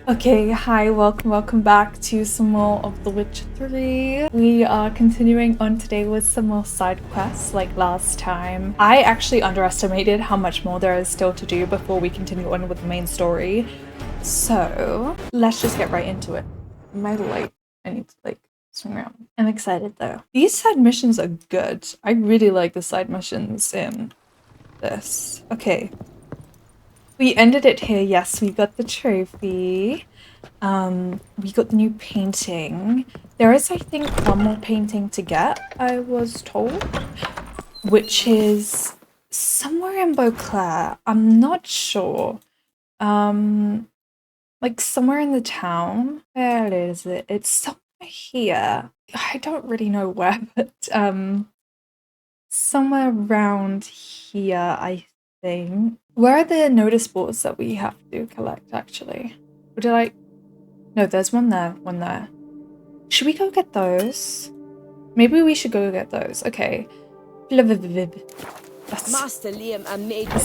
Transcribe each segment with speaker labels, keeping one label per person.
Speaker 1: Okay, hi, welcome back to some more of The Witcher 3. We are continuing on today with some more side quests like last time. I actually underestimated how much more there is still to do before we continue on with the main story. So, let's just get right into it. My light, I need to swing around. I'm excited though. These side missions are good. I really like the side missions in this. Okay. We ended it here. Yes, we got the trophy. We got the new painting. There is, I think, one more painting to get, I was told, which is somewhere in Beauclair. I'm not sure. Like somewhere in the town. Where is it? It's somewhere here. I don't really know where, but somewhere around here, I think. Where are the notice boards that we have to collect, actually? Or did I... No, there's one there, one there. Should we go get those? Maybe we should go get those. Okay. That's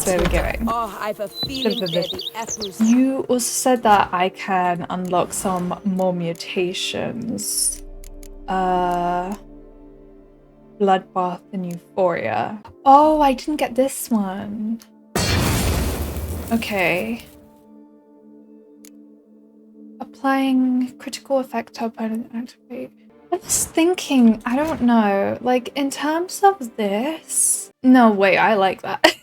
Speaker 1: where we're going.
Speaker 2: Oh, I've a feeling the apples.
Speaker 1: You also said that I can unlock some more mutations. Bloodbath and Euphoria. Oh, I didn't get this one. Okay. Applying critical effect to opponent activate. I was thinking, I don't know, like in terms of this. No, wait, I like that.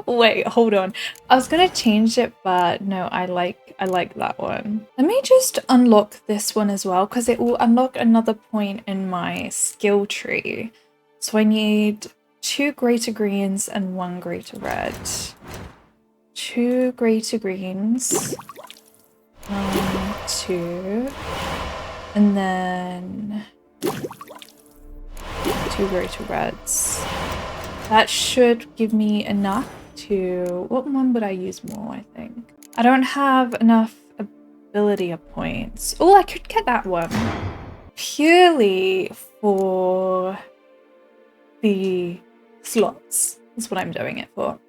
Speaker 1: Wait, hold on. I was gonna change it, but no, I like that one. Let me just unlock this one as well, because it will unlock another point in my skill tree. So I need 2 greater greens and 1 greater red. 2 greater greens. 1, 2. And then 2 greater reds. That should give me enough to... What one would I use more, I think? I don't have enough ability points. Oh, I could get that one. Purely for the slots is what I'm doing it for.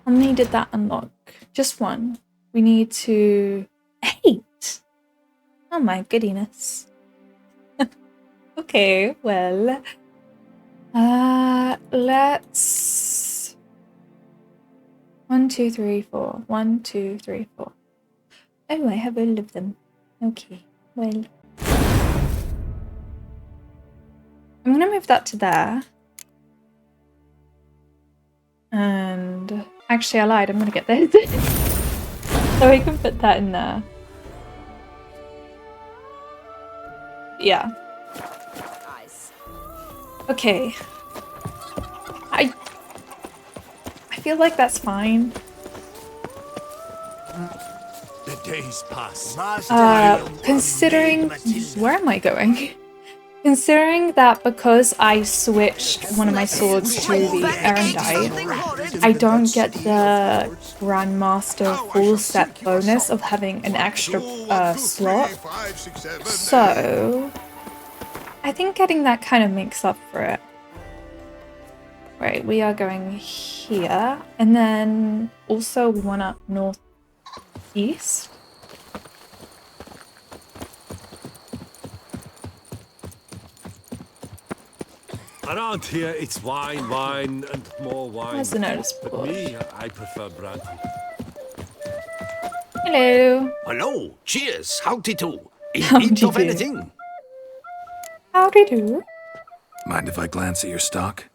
Speaker 1: How many did that unlock? Just 1. We need to... 8! Oh my goodness. Okay, well... let's... 1, 2, 3, 4. 1, 2, 3, 4. Oh, I have all of them. Okay, well... I'm gonna move that to there. And... Actually, I lied. I'm gonna get this. So I can put that in there. Yeah. Okay. I feel like that's fine.
Speaker 3: The days pass.
Speaker 1: Considering... Where am I going? Considering that because I switched one of my swords to the Erendite, I don't get the Grandmaster full set bonus of having an extra slot. So, I think getting that kind of makes up for it. Right, we are going here, and then also one up northeast.
Speaker 3: Around here, it's wine, wine, and more wine.
Speaker 1: Where's the notice board?
Speaker 3: But me, I prefer brandy.
Speaker 1: Hello.
Speaker 4: Hello, cheers, howdy do. In
Speaker 1: Howdy
Speaker 4: need of
Speaker 1: do.
Speaker 4: anything?
Speaker 1: Howdy do.
Speaker 5: Mind if I glance at your stock?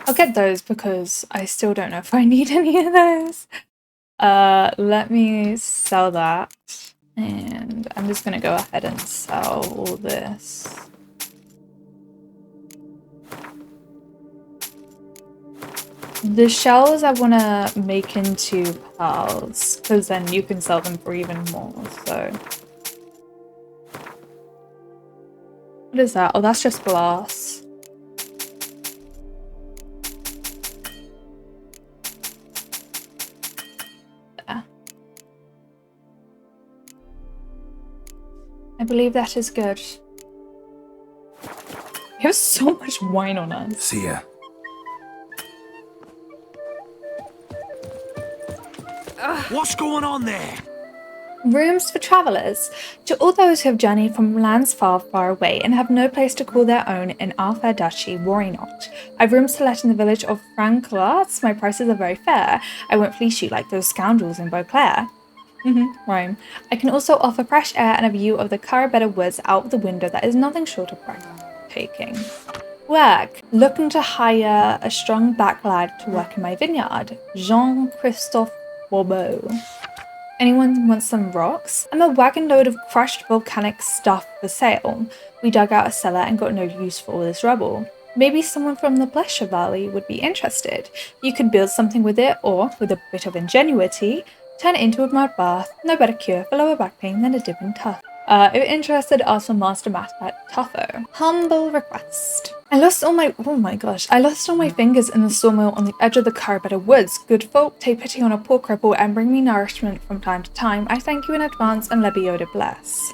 Speaker 1: I'll get those because I still don't know if I need any of those. Let me sell that. And I'm just gonna go ahead and sell all this. The shells I want to make into pearls, because then you can sell them for even more, so... What is that? Oh, that's just glass. There. I believe that is good. We have so much wine on us.
Speaker 5: See ya.
Speaker 4: What's going on there?
Speaker 1: Rooms for travellers. To all those who have journeyed from lands far, far away and have no place to call their own in our fair duchy, worry not. I've rooms to let in the village of Franklarts. My prices are very fair. I won't fleece you like those scoundrels in Beauclair. Rhyme. I can also offer fresh air and a view of the Carabetta woods out the window that is nothing short of breathtaking. Work. Looking to hire a strong back lad to work in my vineyard. Jean-Christophe Bourbeau. Anyone want some rocks? I'm a wagon load of crushed volcanic stuff for sale. We dug out a cellar and got no use for all this rubble. Maybe someone from the Blesher Valley would be interested. You could build something with it, or, with a bit of ingenuity, turn it into a mud bath. No better cure for lower back pain than a dip in tuff. If interested, ask for Master Matt at Tuffo. Humble request. I lost all my fingers in the sawmill on the edge of the Carabetta woods. Good folk, take pity on a poor cripple and bring me nourishment from time to time. I thank you in advance and Lebioda bless.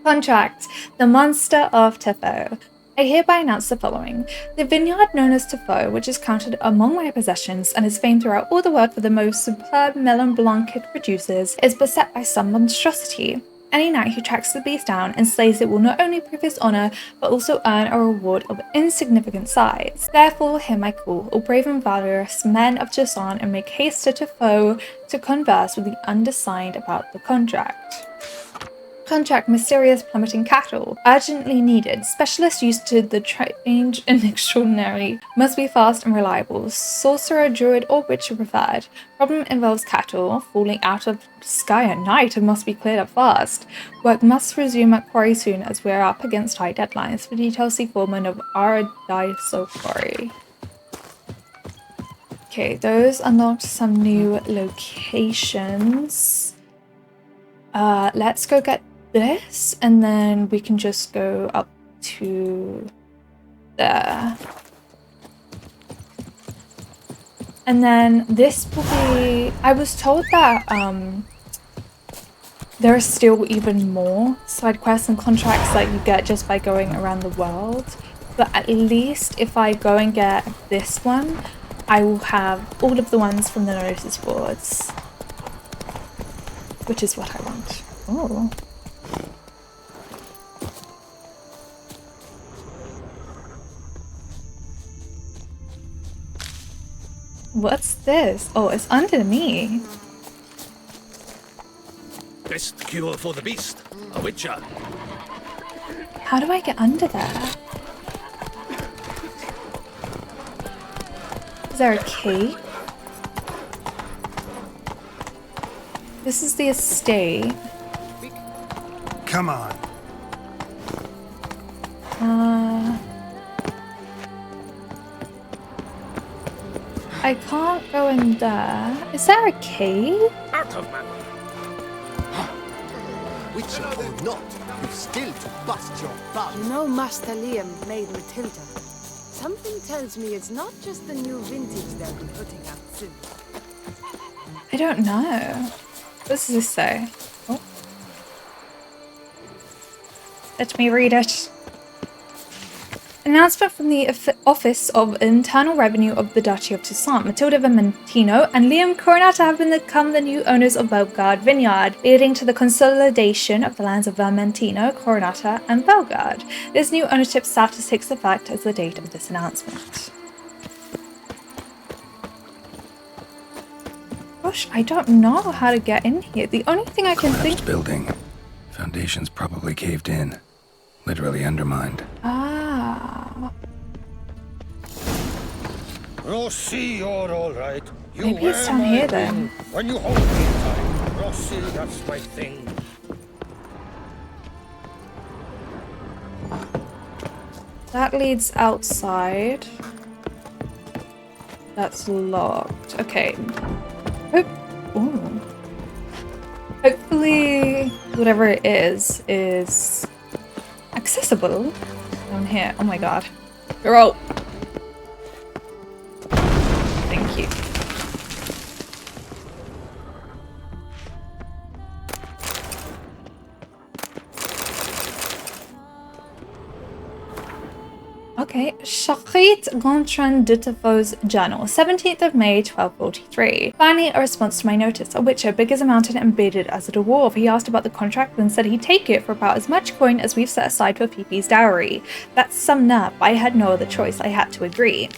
Speaker 1: Contract. The Monster of Tuffo. I hereby announce the following. The vineyard known as Tuffo, which is counted among my possessions and is famed throughout all the world for the most superb melon blanc it produces, is beset by some monstrosity. Any knight who tracks the beast down and slays it will not only prove his honour, but also earn a reward of insignificant size. Therefore, hear my call, all brave and valorous men of Jason, and make haste to Tuffo to converse with the undersigned about the contract. Contract mysterious plummeting cattle. Urgently needed. Specialist used to the strange and extraordinary. Must be fast and reliable. Sorcerer, druid, or witcher preferred. Problem involves cattle falling out of the sky at night and must be cleared up fast. Work must resume at quarry soon as we're up against tight deadlines. For details, see foreman of Aradiso Quarry. Okay, those unlocked some new locations. Let's go get this, and then we can just go up to there. And then this will be... I was told that there are still even more side quests and contracts that you get just by going around the world. But at least if I go and get this one, I will have all of the ones from the notice boards. Which is what I want. Oh. What's this? Oh, it's under me.
Speaker 4: Best cure for the beast. A witcher.
Speaker 1: How do I get under there? Is there a key? This is the estate.
Speaker 5: Come on.
Speaker 1: I can't go in there. Is there a cave?
Speaker 4: Out of my way.
Speaker 6: Witcher or not, you've still to bust your bum.
Speaker 2: You know Master Liam made Matilda. Something tells me it's not just the new vintage they'll be putting out soon.
Speaker 1: I don't know. What does this say? Oh. Let me read it. Announcement from the Office of Internal Revenue of the Duchy of Toussaint. Matilda Vermentino and Liam Coronata have become the new owners of Bellegarde Vineyard, leading to the consolidation of the lands of Vermentino, Coronata, and Bellegarde. This new ownership status takes effect as the date of this announcement. Gosh, I don't know how to get in here. The only thing I can think...
Speaker 5: building. Foundations probably caved in. Literally undermined.
Speaker 1: Ah.
Speaker 7: Rossi, you're all right. You
Speaker 1: Maybe it's
Speaker 7: wear
Speaker 1: down
Speaker 7: my
Speaker 1: here
Speaker 7: ring
Speaker 1: then.
Speaker 7: when you hold me tight. Rossi, that's my thing.
Speaker 1: That leads outside. That's locked. Okay. Ooh. Hopefully, whatever it is accessible down here. Oh my god. Girl. Thank you. Okay, Shachrit Gontran Dutafo's journal, 17th of May, 1243. Finally, a response to my notice. A witcher, big as a mountain and bearded as a dwarf. He asked about the contract and said he'd take it for about as much coin as we've set aside for Fifi's dowry. That's some nerve, but I had no other choice. I had to agree.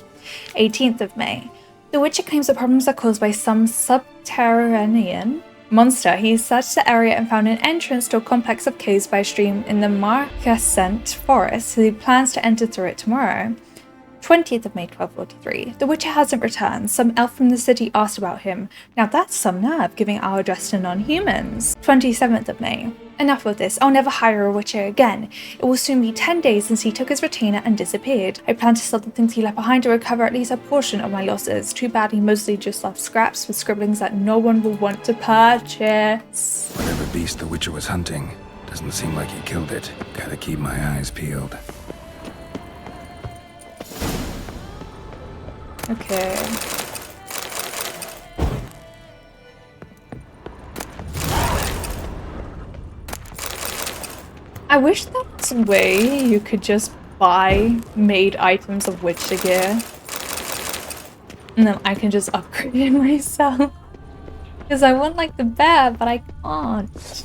Speaker 1: 18th of May. The witcher claims the problems are caused by some subterranean monster. He searched the area and found an entrance to a complex of caves by a stream in the Marcascent forest. He plans to enter through it tomorrow. 20th of May 1243. The witcher hasn't returned. Some elf from the city asked about him. Now that's some nerve, giving our address to non-humans. 27th of May. Enough of this. I'll never hire a witcher again. It will soon be 10 days since he took his retainer and disappeared. I plan to sell the things he left behind to recover at least a portion of my losses. Too bad he mostly just left scraps with scribblings that no one will want to purchase.
Speaker 5: Whatever beast the Witcher was hunting, doesn't seem like he killed it. Gotta keep my eyes peeled.
Speaker 1: Okay. I wish there was a way you could just buy made items of Witcher gear. And then I can just upgrade it myself. Because I want like the bear, but I can't.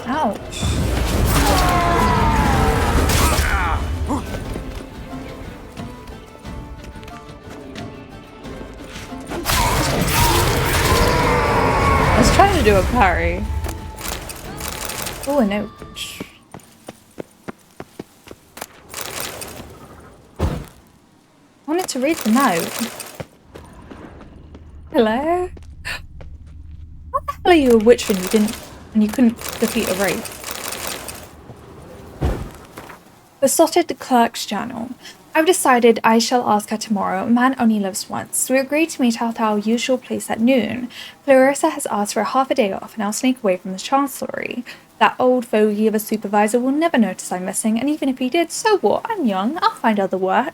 Speaker 1: Ouch. I was trying to do a parry. Oh, a note. I wanted to read the note. Hello? What the hell are you a witch when you couldn't defeat a wraith? Besotted Clerk's Journal. I've decided I shall ask her tomorrow. Man only lives once. We agreed to meet at our usual place at noon. Clarissa has asked for half a day off and I'll sneak away from the chancellery. That old fogey of a supervisor will never notice I'm missing, and even if he did, so what? I'm young. I'll find other work.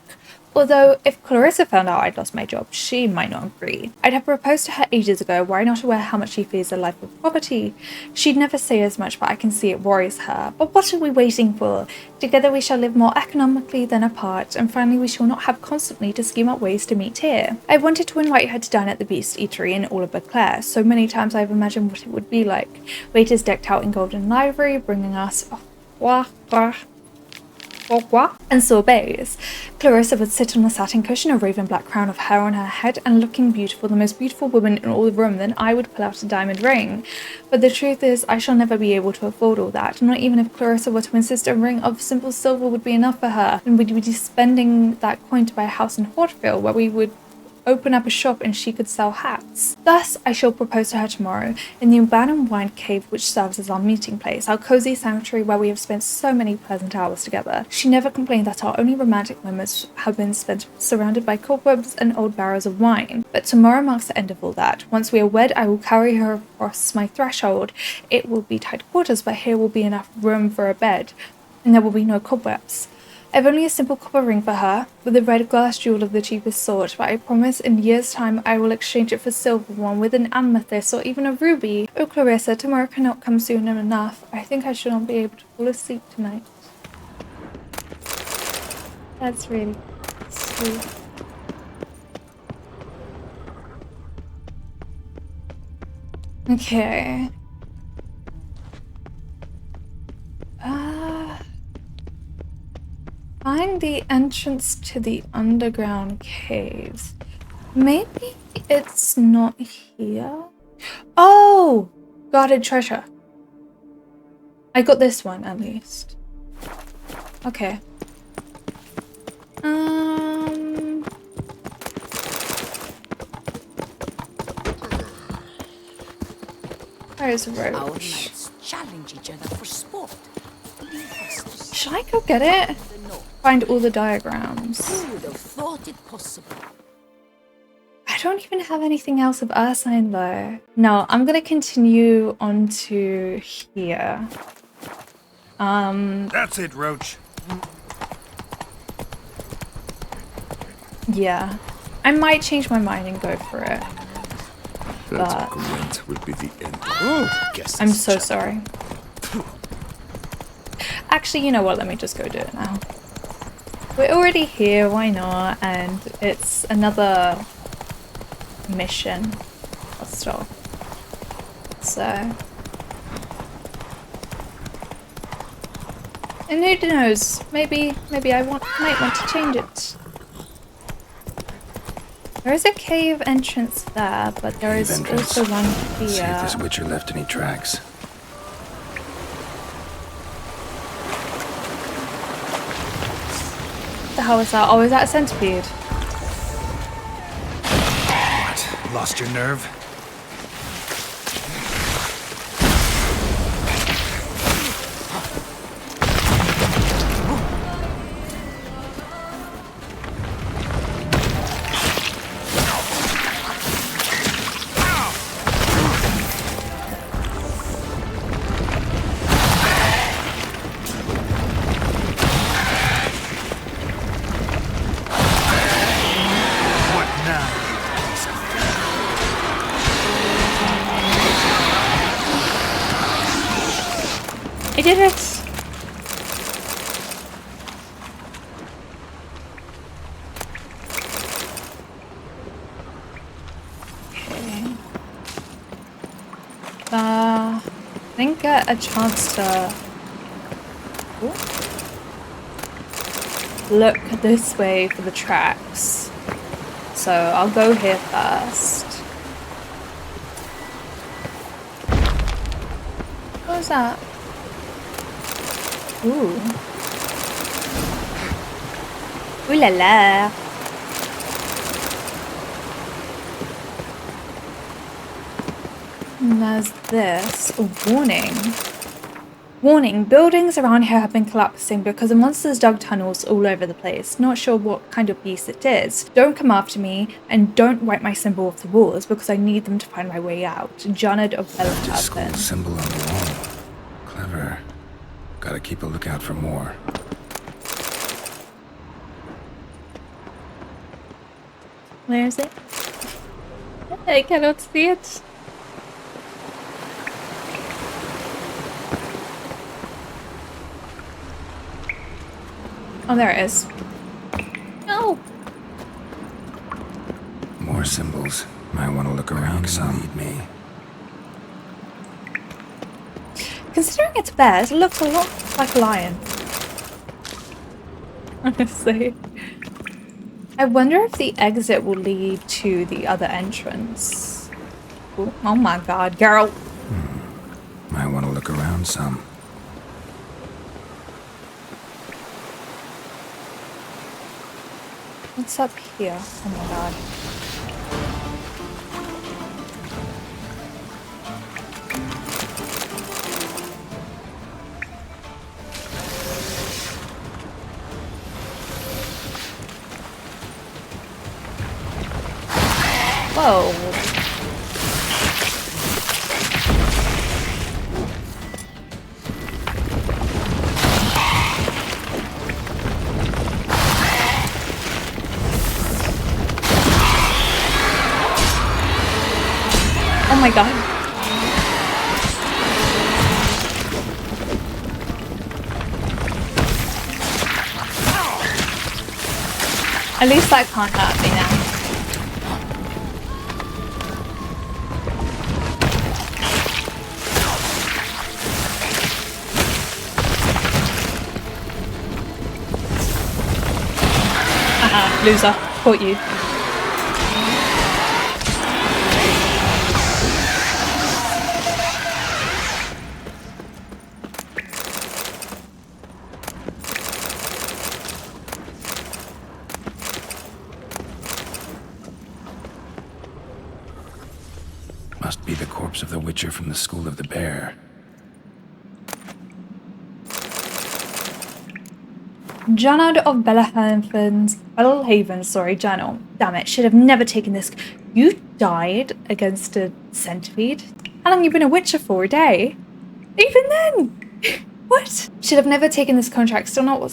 Speaker 1: Although, if Clarissa found out I'd lost my job, she might not agree. I'd have proposed to her ages ago were I not aware how much she fears a life of poverty. She'd never say as much, but I can see it worries her. But what are we waiting for? Together we shall live more economically than apart, and finally we shall not have constantly to scheme up ways to meet here. I wanted to invite her to dine at the Beast Eatery in all of Beauclair. So many times I've imagined what it would be like. Waiters decked out in golden livery, bringing us and sorbets. Clarissa would sit on a satin cushion, a raven black crown of hair on her head, and looking beautiful, the most beautiful woman in all the room. Then I would pull out a diamond ring. But the truth is, I shall never be able to afford all that. Not even if Clarissa were to insist a ring of simple silver would be enough for her, and we'd be spending that coin to buy a house in Hortville, where we would open up a shop and she could sell hats. Thus, I shall propose to her tomorrow in the abandoned wine cave which serves as our meeting place, our cozy sanctuary where we have spent so many pleasant hours together. She never complained that our only romantic moments have been spent surrounded by cobwebs and old barrels of wine. But tomorrow marks the end of all that. Once we are wed, I will carry her across my threshold. It will be tight quarters, but here will be enough room for a bed, and there will be no cobwebs. I've only a simple copper ring for her, with a red glass jewel of the cheapest sort, but I promise in years' time I will exchange it for a silver one with an amethyst or even a ruby. Oh, Clarissa, tomorrow cannot come soon enough. I think I shall not be able to fall asleep tonight. That's really sweet. Okay. Find the entrance to the underground caves. Maybe it's not here. Oh! Guarded treasure. I got this one at least. Okay. There's a
Speaker 2: Our
Speaker 1: roach.
Speaker 2: knights challenge each other for sport.
Speaker 1: Should I go get it? Find all the diagrams.
Speaker 2: Who would have thought it possible?
Speaker 1: I don't even have anything else of Ursine though. No, I'm gonna continue on to here.
Speaker 5: That's it, Roach.
Speaker 1: Yeah. I might change my mind and go for it.
Speaker 3: That
Speaker 1: But
Speaker 3: grunt will be the end.
Speaker 4: Guess
Speaker 1: I'm
Speaker 4: this
Speaker 1: so
Speaker 4: chap-
Speaker 1: sorry. Actually, you know what? Let me just go do it now. We're already here, why not? And it's another mission or stuff. So, and who knows? Maybe I might want to change it. There is a cave entrance there, but there
Speaker 5: Cave
Speaker 1: is
Speaker 5: entrance.
Speaker 1: also one
Speaker 5: Let's see if this
Speaker 1: here.
Speaker 5: Witcher left any tracks.
Speaker 1: What the hell is that? Oh, is that a centipede?
Speaker 4: What? Lost your nerve? What now?
Speaker 1: I did it! Okay. I didn't get a chance to look this way for the tracks. So I'll go here first. What was that? Ooh. Ooh la la. And there's this. A warning. Warning, buildings around here have been collapsing because the monsters dug tunnels all over the place. Not sure what kind of beast it is. Don't come after me, and don't wipe my symbol off the walls because I need them to find my way out. Janet of
Speaker 5: Left his school
Speaker 1: Bellerhaven.
Speaker 5: symbol on the wall. Clever. Gotta keep a lookout for more.
Speaker 1: Where is it? I cannot see it. Oh, there it is. No!
Speaker 5: More symbols. Might want to look around some. Lead me.
Speaker 1: Considering it's bears, it looks a lot like a lion. Honestly. I wonder if the exit will lead to the other entrance. Ooh, oh my god, girl.
Speaker 5: Might want to look around some.
Speaker 1: What's up here? Oh my god. Whoa. Oh my god. At least that can't hurt me now. Haha, loser. Caught you.
Speaker 5: Must be the corpse of the Witcher from the School of the Bear.
Speaker 1: Janard of Bellhaven, sorry, journal. Damn it, should have never taken this. You died against a centipede? How long you been a Witcher for? A day? Even then! What? Should have never taken this contract. Still not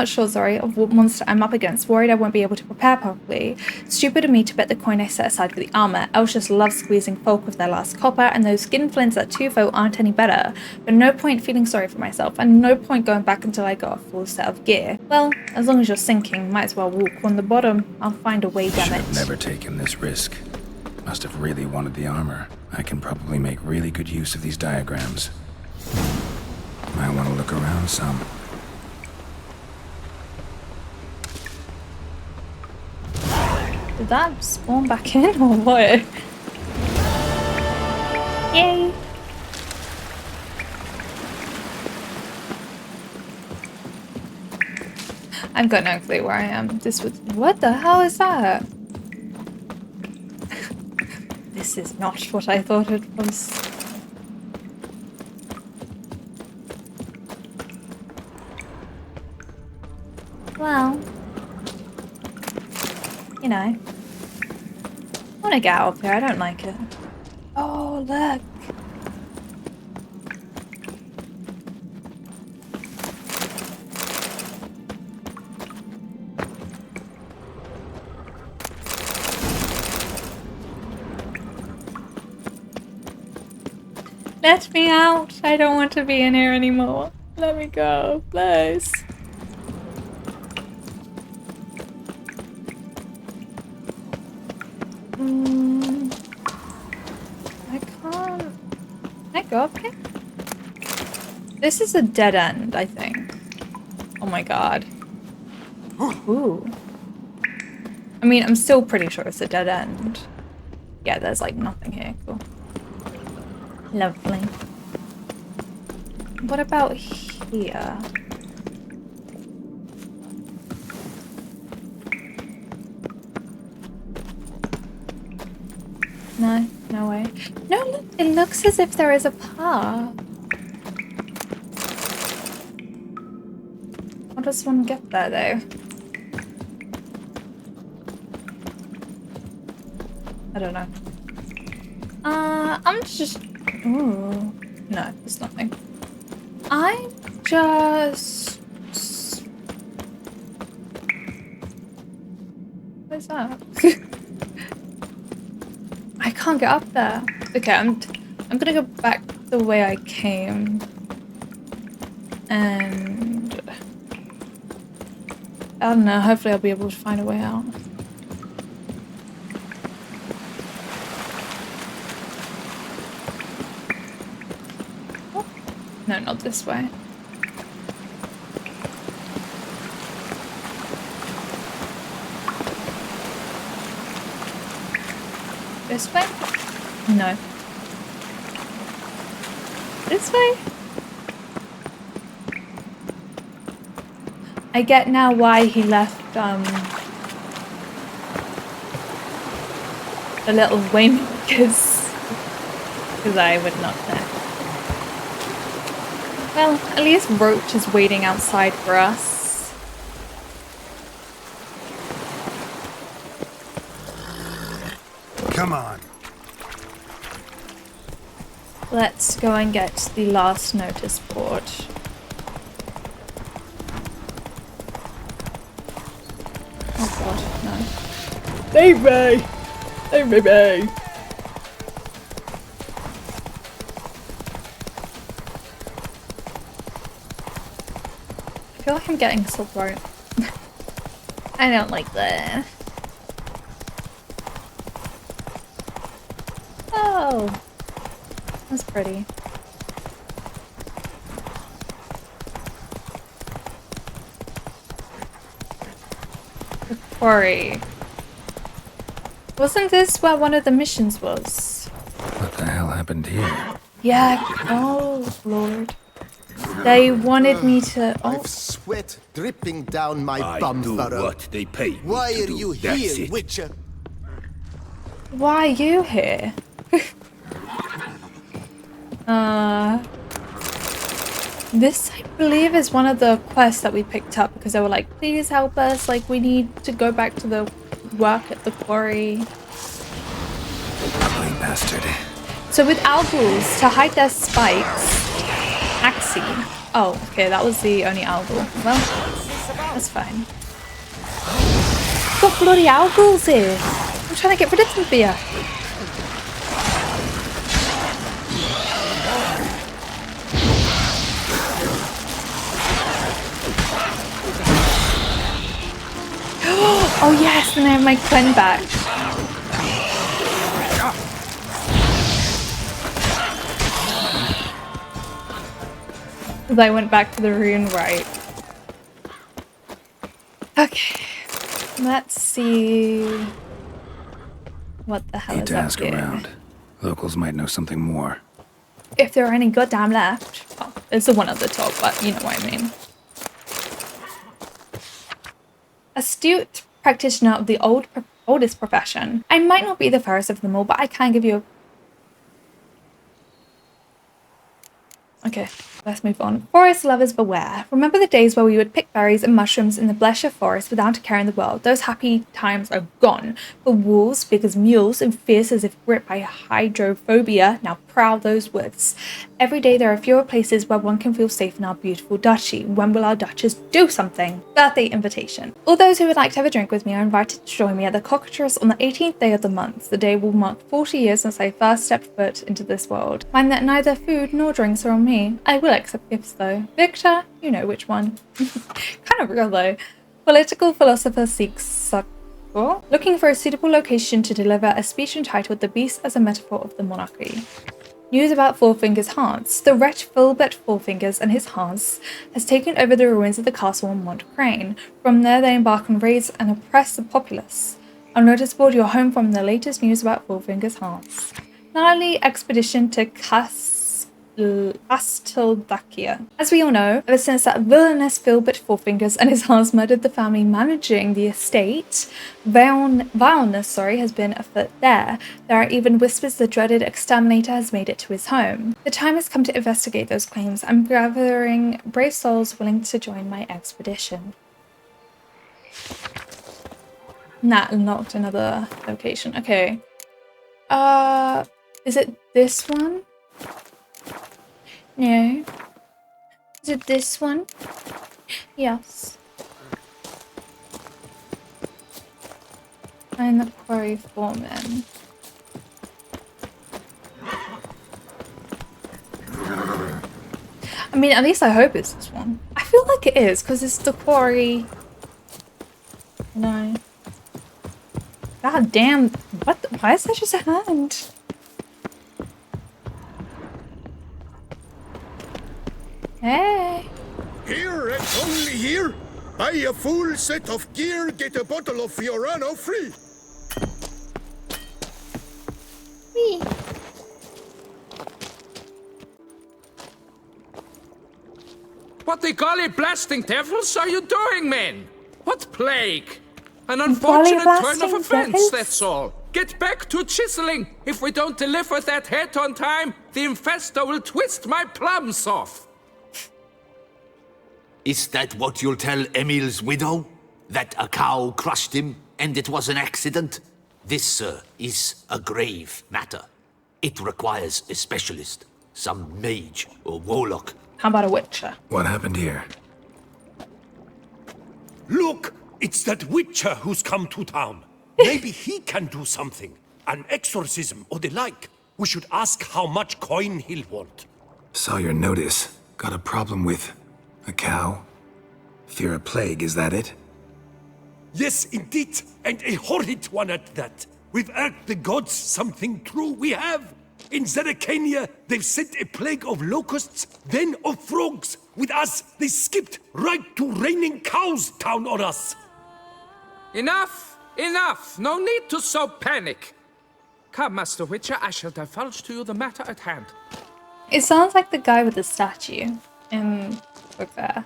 Speaker 1: sure, sorry, of what monster I'm up against. Worried I won't be able to prepare properly. Stupid of me to bet the coin I set aside for the armor. Elves just love squeezing folk of their last copper, and those skinflints at Tufo aren't any better. But no point feeling sorry for myself, and no point going back until I got a full set of gear. Well, as long as you're sinking, might as well walk on the bottom. I'll find a way, damn
Speaker 5: Should
Speaker 1: it.
Speaker 5: have never taken this risk. Must have really wanted the armor. I can probably make really good use of these diagrams. Might want to look around some.
Speaker 1: Did that spawn back in or what? Yay! I've got no clue where I am. This was. What the hell is that? This is not what I thought it was. Well, you know, I want to get out of here. I don't like it. Oh, look. Let me out. I don't want to be in here anymore. Let me go, please. I can't. Can I go up here? This is a dead end, I think. Oh my god. Ooh. I mean, I'm still pretty sure it's a dead end. Yeah, there's like nothing here. Cool. Lovely. What about here? No, no way. No, look, it looks as if there is a path. How does one get there, though? I don't know. I'm just... Ooh. No, there's nothing. I'm just... What's that? I can't get up there. Okay, I'm gonna go back the way I came. And... I don't know, hopefully I'll be able to find a way out. Oh. No, not this way. This way? No. This way? I get now why he left, a little wing, because I would not know. Well, at least Roach is waiting outside for us.
Speaker 4: Come on.
Speaker 1: Let's go and get the last notice board. Oh god, no. Save me! Save me! I feel like I'm getting sore throat. I don't like that. Oh, that's pretty. The quarry. Wasn't this where one of the missions was?
Speaker 5: What the hell happened here?
Speaker 1: Yeah. Oh, Lord. They wanted me to... Oh.
Speaker 6: I've sweat dripping down my
Speaker 3: I
Speaker 6: bum
Speaker 3: do
Speaker 6: furrow.
Speaker 3: what they pay me
Speaker 6: Why
Speaker 3: to
Speaker 6: are
Speaker 3: do.
Speaker 6: you
Speaker 3: That's
Speaker 6: here,
Speaker 3: it.
Speaker 6: Witcher?
Speaker 1: Why are you here? This, I believe, is one of the quests that we picked up because they were like, please help us, like, we need to go back to the work at the quarry.
Speaker 5: Ugly bastard.
Speaker 1: So with owls, to hide their spikes, Axie. Oh, okay, that was the only algal. Well, that's fine. Got bloody algals here. I'm trying to get rid of them for you. Oh yes, and I have my Quen back. Because I went back to the rune right. Okay, let's see what the hell
Speaker 5: Need
Speaker 1: is
Speaker 5: to
Speaker 1: up
Speaker 5: ask
Speaker 1: here.
Speaker 5: around. Locals might know something more.
Speaker 1: If there are any goddamn left. Oh, it's the one at the top, but you know what I mean. Astute practitioner of the oldest profession. I might not be the fairest of them all, but I can give you a... Okay, let's move on. Forest lovers beware. Remember the days where we would pick berries and mushrooms in the Blesher forest without a care in the world? Those happy times are gone. For wolves, big as mules, and fierce as if gripped by hydrophobia, now prowl those woods. Every day there are fewer places where one can feel safe in our beautiful duchy. When will our duchess do something? Birthday invitation. All those who would like to have a drink with me are invited to join me at the Cockatrice on the 18th day of the month. The day will mark 40 years since I first stepped foot into this world. Mind that neither food nor drinks are on me. I will accept gifts though. Victor, you know which one. Kind of real though. Political philosopher seeks succor. Looking for a suitable location to deliver a speech entitled The Beast as a Metaphor of the Monarchy. News about Fourfinger's Hans. The wretch Philbert Fourfingers and his Hans has taken over the ruins of the castle on Mont Crane. From there they embark on raids and oppress the populace. I'll notice board your home from the latest news about Fourfinger's Hans. Gnarly expedition to Casteldacia. As we all know, ever since that villainous Philbert Fourfingers and his Hans murdered the family managing the estate, vileness has been afoot there. There are even whispers the dreaded exterminator has made it to his home. The time has come to investigate those claims. I'm gathering brave souls willing to join my expedition. Nah, unlocked another location. Okay. Is it this one? No. Is it this one? Yes. And the quarry foreman. I mean, at least I hope it's this one. I feel like it is, because it's the quarry. No. God damn. What? Why is that just a hand? Hey.
Speaker 6: Here and only here. Buy a full set of gear, get a bottle of Fiorano free.
Speaker 1: Wee.
Speaker 7: What the golly blasting devils are you doing, men? What plague? An
Speaker 1: Golly
Speaker 7: unfortunate turn
Speaker 1: blasting
Speaker 7: of events,
Speaker 1: devils?
Speaker 7: that's all. Get back to chiseling. If we don't deliver that head on time, the infestor will twist my plums off.
Speaker 8: Is that what you'll tell Emil's widow? That a cow crushed him and it was an accident? This, sir, is a grave matter. It requires a specialist, some mage or warlock.
Speaker 1: How about a witcher?
Speaker 5: What happened here?
Speaker 3: Look, it's that witcher who's come to town. Maybe he can do something. An exorcism or the like. We should ask how much coin he'll want.
Speaker 5: Saw your notice. Got a problem with a cow? Fear a plague, is that it?
Speaker 3: Yes, indeed, and a horrid one at that. We've earned the gods something true, we have. In Zeracania, they've sent a plague of locusts, then of frogs. With us, they skipped right to raining cows down on us.
Speaker 7: Enough! Enough! No need to so panic. Come, Master Witcher, I shall divulge to you the matter at hand.
Speaker 1: It sounds like the guy with the statue in the book there.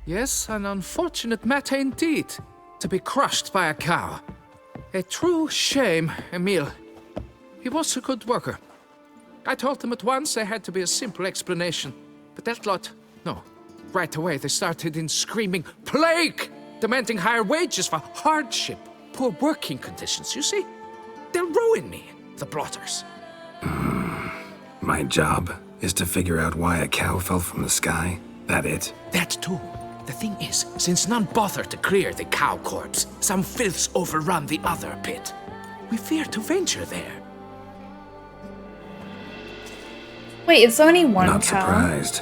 Speaker 7: Yes, an unfortunate matter indeed. To be crushed by a cow. A true shame, Emil. He was a good worker. I told them at once there had to be a simple explanation. But that lot, no. Right away they started in screaming, plague! Demanding higher wages for hardship, poor working conditions, you see? They'll ruin me, the blotters.
Speaker 5: My job Is to figure out why a cow fell from the sky? That it?
Speaker 7: That too. The thing is, since none bothered to clear the cow corpse, some filths overrun the other pit. We fear to venture there.
Speaker 1: Wait, it's only one
Speaker 5: Not
Speaker 1: cow.
Speaker 5: surprised.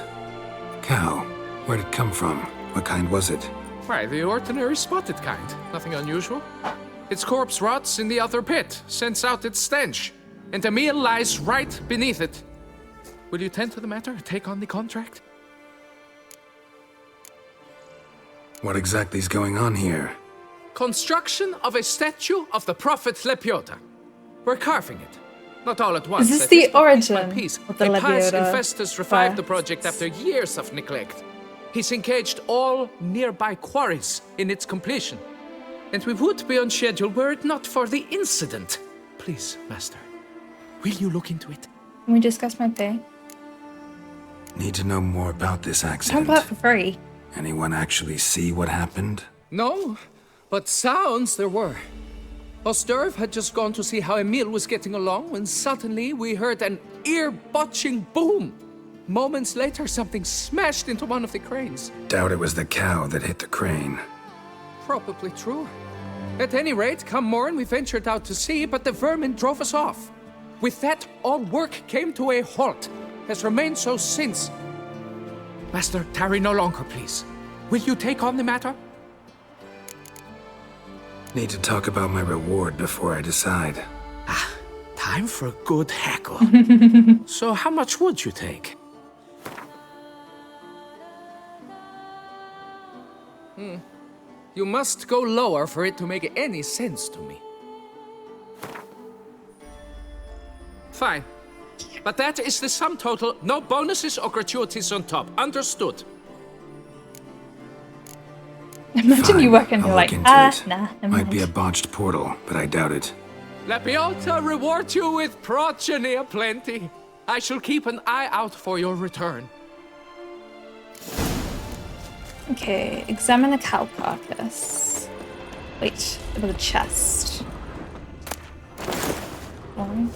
Speaker 5: Cow? Where'd it come from? What kind was it?
Speaker 7: Why, the ordinary spotted kind. Nothing unusual. Its corpse rots in the other pit, sends out its stench, and Emil lies right beneath it. Will you tend to the matter, take on the contract?
Speaker 5: What exactly is going on here?
Speaker 7: Construction of a statue of the prophet Lepiota. We're carving it. Not all at once.
Speaker 1: Is this
Speaker 7: at
Speaker 1: the
Speaker 7: least, but piece by
Speaker 1: origin
Speaker 7: piece.
Speaker 1: of the
Speaker 7: A pious
Speaker 1: Lepiota
Speaker 7: infestus revived the
Speaker 1: quests?
Speaker 7: project after years of neglect. He's engaged all nearby quarries in its completion. And we would be on schedule were it not for the incident. Please, Master, will you look into it?
Speaker 1: Can we discuss my pay?
Speaker 5: Need to know more about this
Speaker 1: Don't
Speaker 5: accident.
Speaker 1: put it for free.
Speaker 5: Anyone actually see what happened?
Speaker 7: No, but sounds there were. Osterv had just gone to see how Emil was getting along when suddenly we heard an ear-botching boom. Moments later, something smashed into one of the cranes.
Speaker 5: Doubt it was the cow that hit the crane.
Speaker 7: Probably true. At any rate, come morn, we ventured out to sea, but the vermin drove us off. With that, all work came to a halt. Has remained so since. Master, tarry no longer, please. Will you take on the matter?
Speaker 5: Need to talk about my reward before I decide.
Speaker 7: Time for a good hackle. So how much would you take? You must go lower for it to make any sense to me. Fine. But that is the sum total. No bonuses or gratuities on top. Understood?
Speaker 1: Imagine you
Speaker 5: Fine,
Speaker 1: work and
Speaker 5: I'll
Speaker 1: you're
Speaker 5: look
Speaker 1: like,
Speaker 5: into it.
Speaker 1: nah, never
Speaker 5: Might be a
Speaker 1: mind.
Speaker 5: botched portal, but I doubt it.
Speaker 7: Lepiota reward you with progeny aplenty. I shall keep an eye out for your return.
Speaker 1: Okay, examine the cow carcass. Wait, there was a chest. Oh.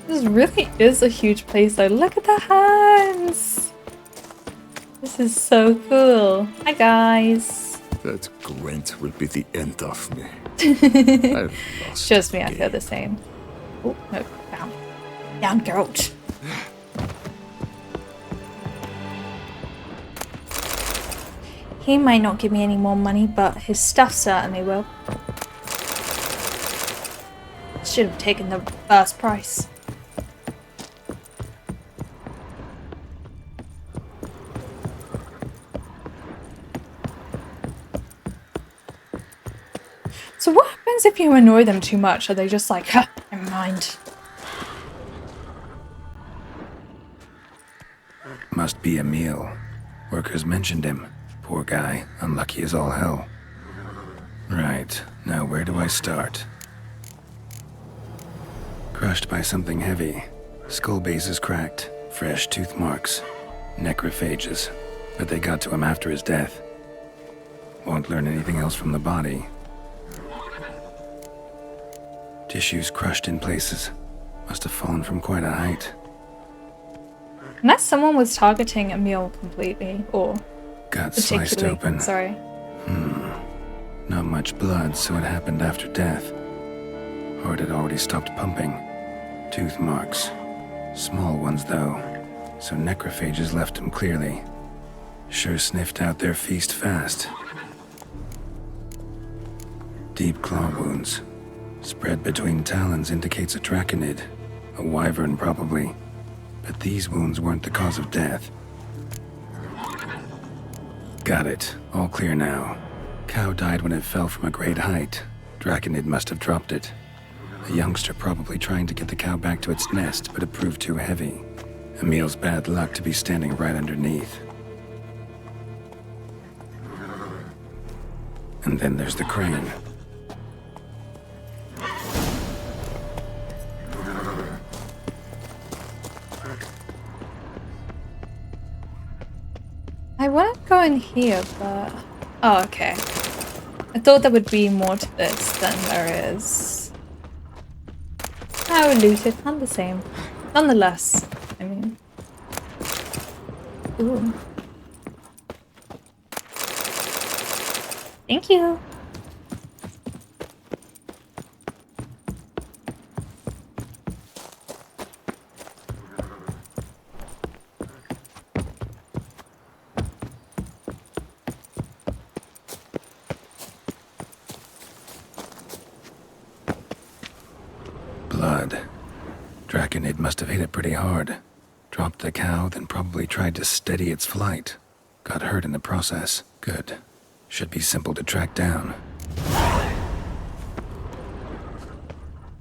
Speaker 1: This really is a huge place though. Look at the hands! This is so cool. Hi guys.
Speaker 6: That Gwent will be the end of me. I've lost
Speaker 1: Trust me, I
Speaker 6: the
Speaker 1: feel
Speaker 6: game.
Speaker 1: the same. Oh, no, down. Down, Geralt. He might not give me any more money, but his stuff certainly will. Should have taken the first price. So what happens if you annoy them too much? Are they just like, ha, never mind?
Speaker 5: Must be Emil. Workers mentioned him. Poor guy, unlucky as all hell. Right, now where do I start? Crushed by something heavy. Skull base is cracked. Fresh tooth marks. Necrophages. But they got to him after his death. Won't learn anything else from the body. Tissues crushed in places. Must have fallen from quite a height.
Speaker 1: Unless someone was targeting Emil completely, or
Speaker 5: Got sliced
Speaker 1: particularly,
Speaker 5: open.
Speaker 1: sorry.
Speaker 5: Not much blood, so it happened after death. Heart had already stopped pumping. Tooth marks. Small ones, though. So necrophages left him clearly. Sure sniffed out their feast fast. Deep claw wounds. Spread between talons indicates a draconid. A wyvern, probably. But these wounds weren't the cause of death. Got it. All clear now. Cow died when it fell from a great height. Draconid must have dropped it. A youngster probably trying to get the cow back to its nest, but it proved too heavy. Emil's bad luck to be standing right underneath. And then there's the crane.
Speaker 1: I want to go in here, but... Oh, okay. I thought there would be more to this than there is. Oh, looted, not the same. Nonetheless, I mean. Ooh. Thank you.
Speaker 5: Blood. Draconid must have hit it pretty hard. Dropped the cow, then probably tried to steady its flight. Got hurt in the process. Good. Should be simple to track down.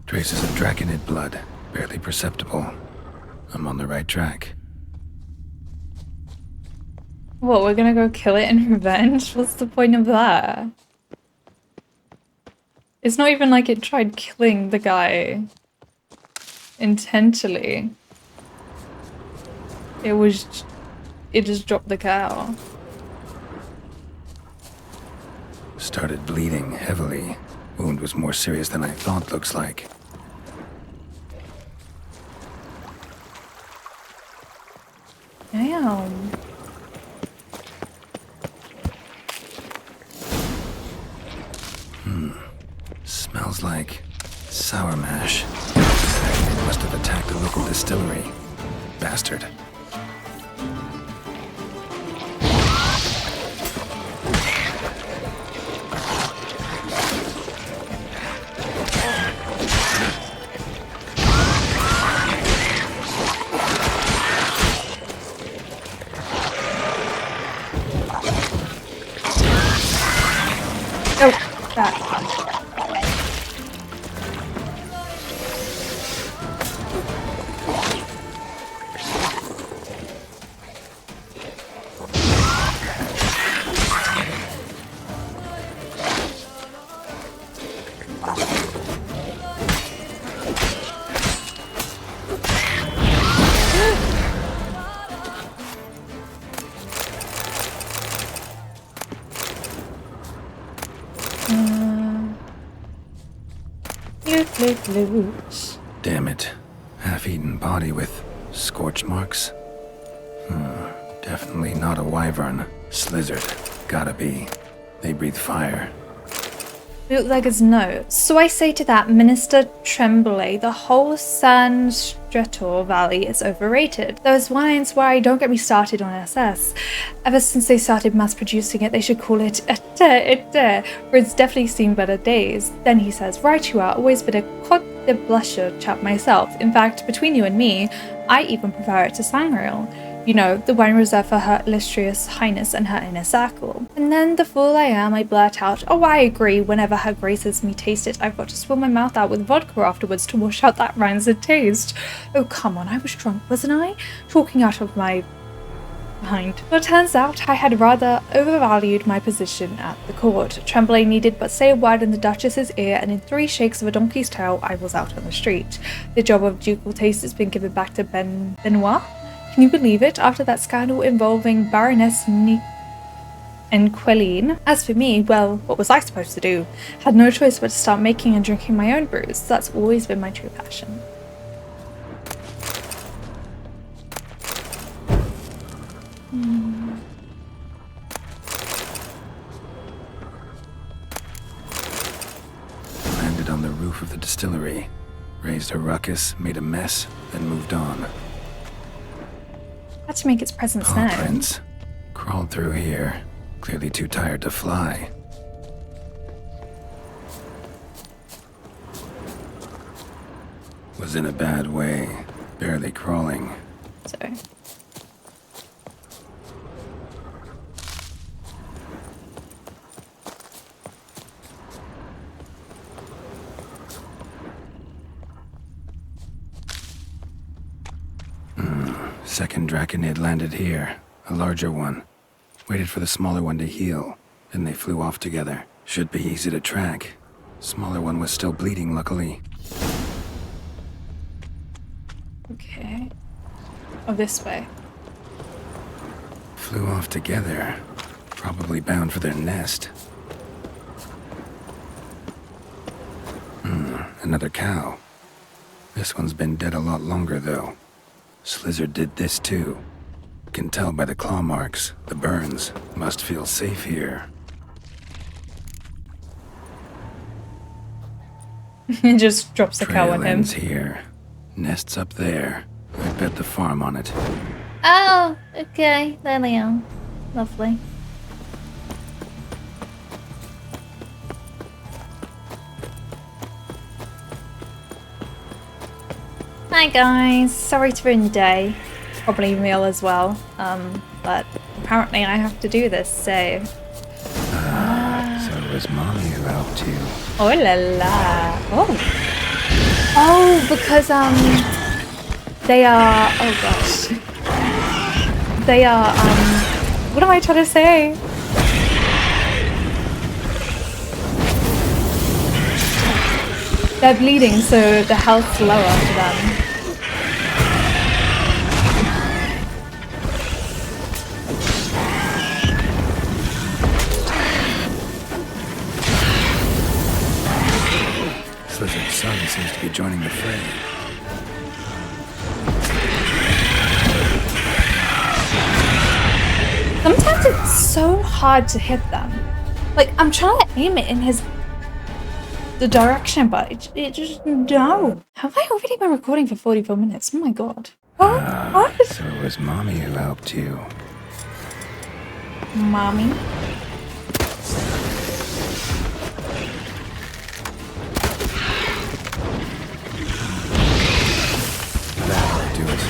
Speaker 5: Traces of Draconid blood. Barely perceptible. I'm on the right track.
Speaker 1: What, we're gonna go kill it in revenge? What's the point of that? It's not even like it tried killing the guy intentionally. It just dropped the cow.
Speaker 5: Started bleeding heavily. Wound was more serious than I thought, looks like.
Speaker 1: Damn.
Speaker 5: Smells like sour mash. It must have attacked a local distillery. Bastard.
Speaker 1: Oh, that. Loot.
Speaker 5: Damn it. Half-eaten body with scorch marks? Definitely not a wyvern. Slizzard. Gotta be. They breathe fire.
Speaker 1: Look like his nose. So I say to that, Minister Tremblay, the whole San Stretor Valley is overrated. Those wines, why, don't get me started on SS. Ever since they started mass producing it, they should call it Ete, for it's definitely seen better days. Then he says, right you are, always been a Cote de Blusher chap myself. In fact, between you and me, I even prefer it to Sangreal. You know, the wine reserved for her illustrious highness and her inner circle. And then, the fool I am, I blurt out, oh, I agree, whenever her grace lets me taste it, I've got to spill my mouth out with vodka afterwards to wash out that rancid taste. Oh, come on, I was drunk, wasn't I? Talking out of my mind. But it turns out I had rather overvalued my position at the court. Tremblay needed but say a word in the Duchess's ear, and in 3 shakes of a donkey's tail, I was out on the street. The job of ducal taste has been given back to Benoit. Can you believe it? After that scandal involving Baroness and Quelline. As for me, well, what was I supposed to do? Had no choice but to start making and drinking my own brews. That's always been my true passion.
Speaker 5: Landed on the roof of the distillery. Raised a ruckus, made a mess, then moved on.
Speaker 1: Had to make its presence
Speaker 5: Paw
Speaker 1: known.
Speaker 5: prints. Crawled through here. Clearly too tired to fly. Was in a bad way. Barely crawling.
Speaker 1: So.
Speaker 5: Second Draconid landed here. A larger one. Waited for the smaller one to heal. Then they flew off together. Should be easy to track. Smaller one was still bleeding, luckily.
Speaker 1: Okay. Oh, this way.
Speaker 5: Flew off together. Probably bound for their nest. Another cow. This one's been dead a lot longer, though. Slizzard did this, too. Can tell by the claw marks, the burns. Must feel safe here.
Speaker 1: He just drops the cow on
Speaker 5: Trail
Speaker 1: him.
Speaker 5: ends here. Nests up there. I bet the farm on it.
Speaker 1: Oh, okay. There they are. Lovely. Hi guys, sorry to ruin your day. Probably meal as well. But apparently I have to do this, so...
Speaker 5: So it was Mommy who helped you.
Speaker 1: Oh la la. Oh. Oh, because they are, oh gosh. They are what am I trying to say? They're bleeding, so the health's lower for them.
Speaker 5: Slizzard's son seems to be joining the fray.
Speaker 1: Sometimes it's so hard to hit them. Like, I'm trying to aim it in the direction, but it just, no. Have I already been recording for 44 minutes? Oh my god. What?
Speaker 5: So it was Mommy who helped you.
Speaker 1: Mommy?
Speaker 5: That'll do it.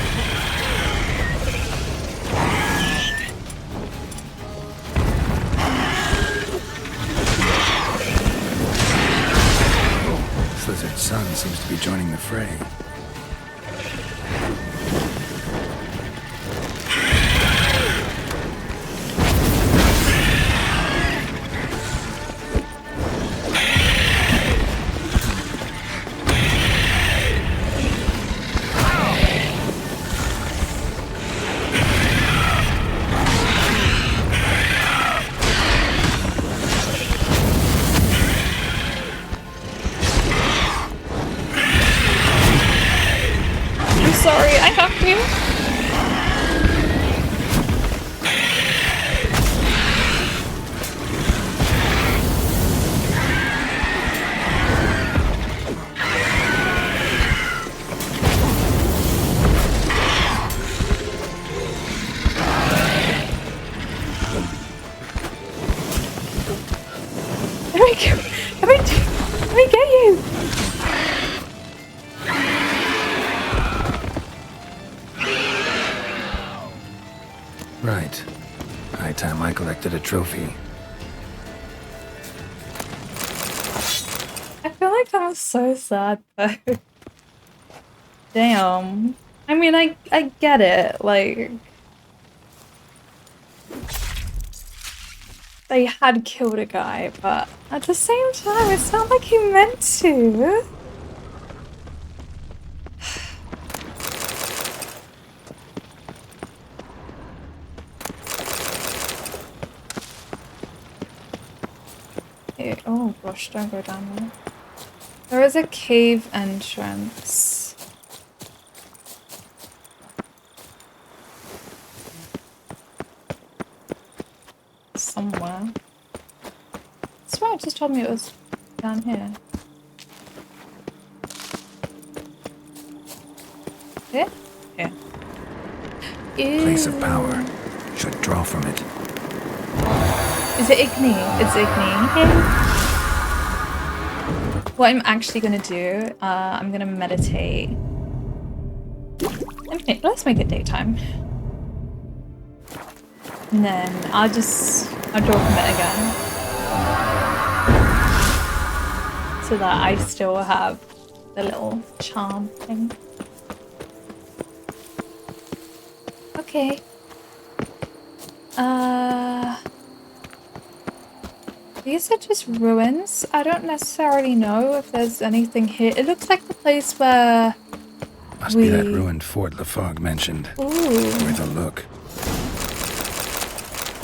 Speaker 5: Slizzard's son seems to be joining the fray.
Speaker 1: Sorry, I have to. Let me get you.
Speaker 5: Right. High time I collected a trophy.
Speaker 1: I feel like that was so sad though. Damn. I mean, I get it, like... They had killed a guy, but at the same time, it's not like he meant to. Oh gosh, don't go down there. There is a cave entrance. Somewhere. I swear it just told me it was down here. Here? Here.
Speaker 5: Place of power. Should draw from it.
Speaker 1: Is it Igni? It's Igni. What I'm actually gonna do, I'm gonna meditate. Okay, let's make it daytime. And then I'll draw from it again. So that I still have the little charm thing. Okay. These are just ruins. I don't necessarily know if there's anything here. It looks like the place where
Speaker 5: Must be that ruined fort Lafog mentioned.
Speaker 1: Ooh.
Speaker 5: Worth a look.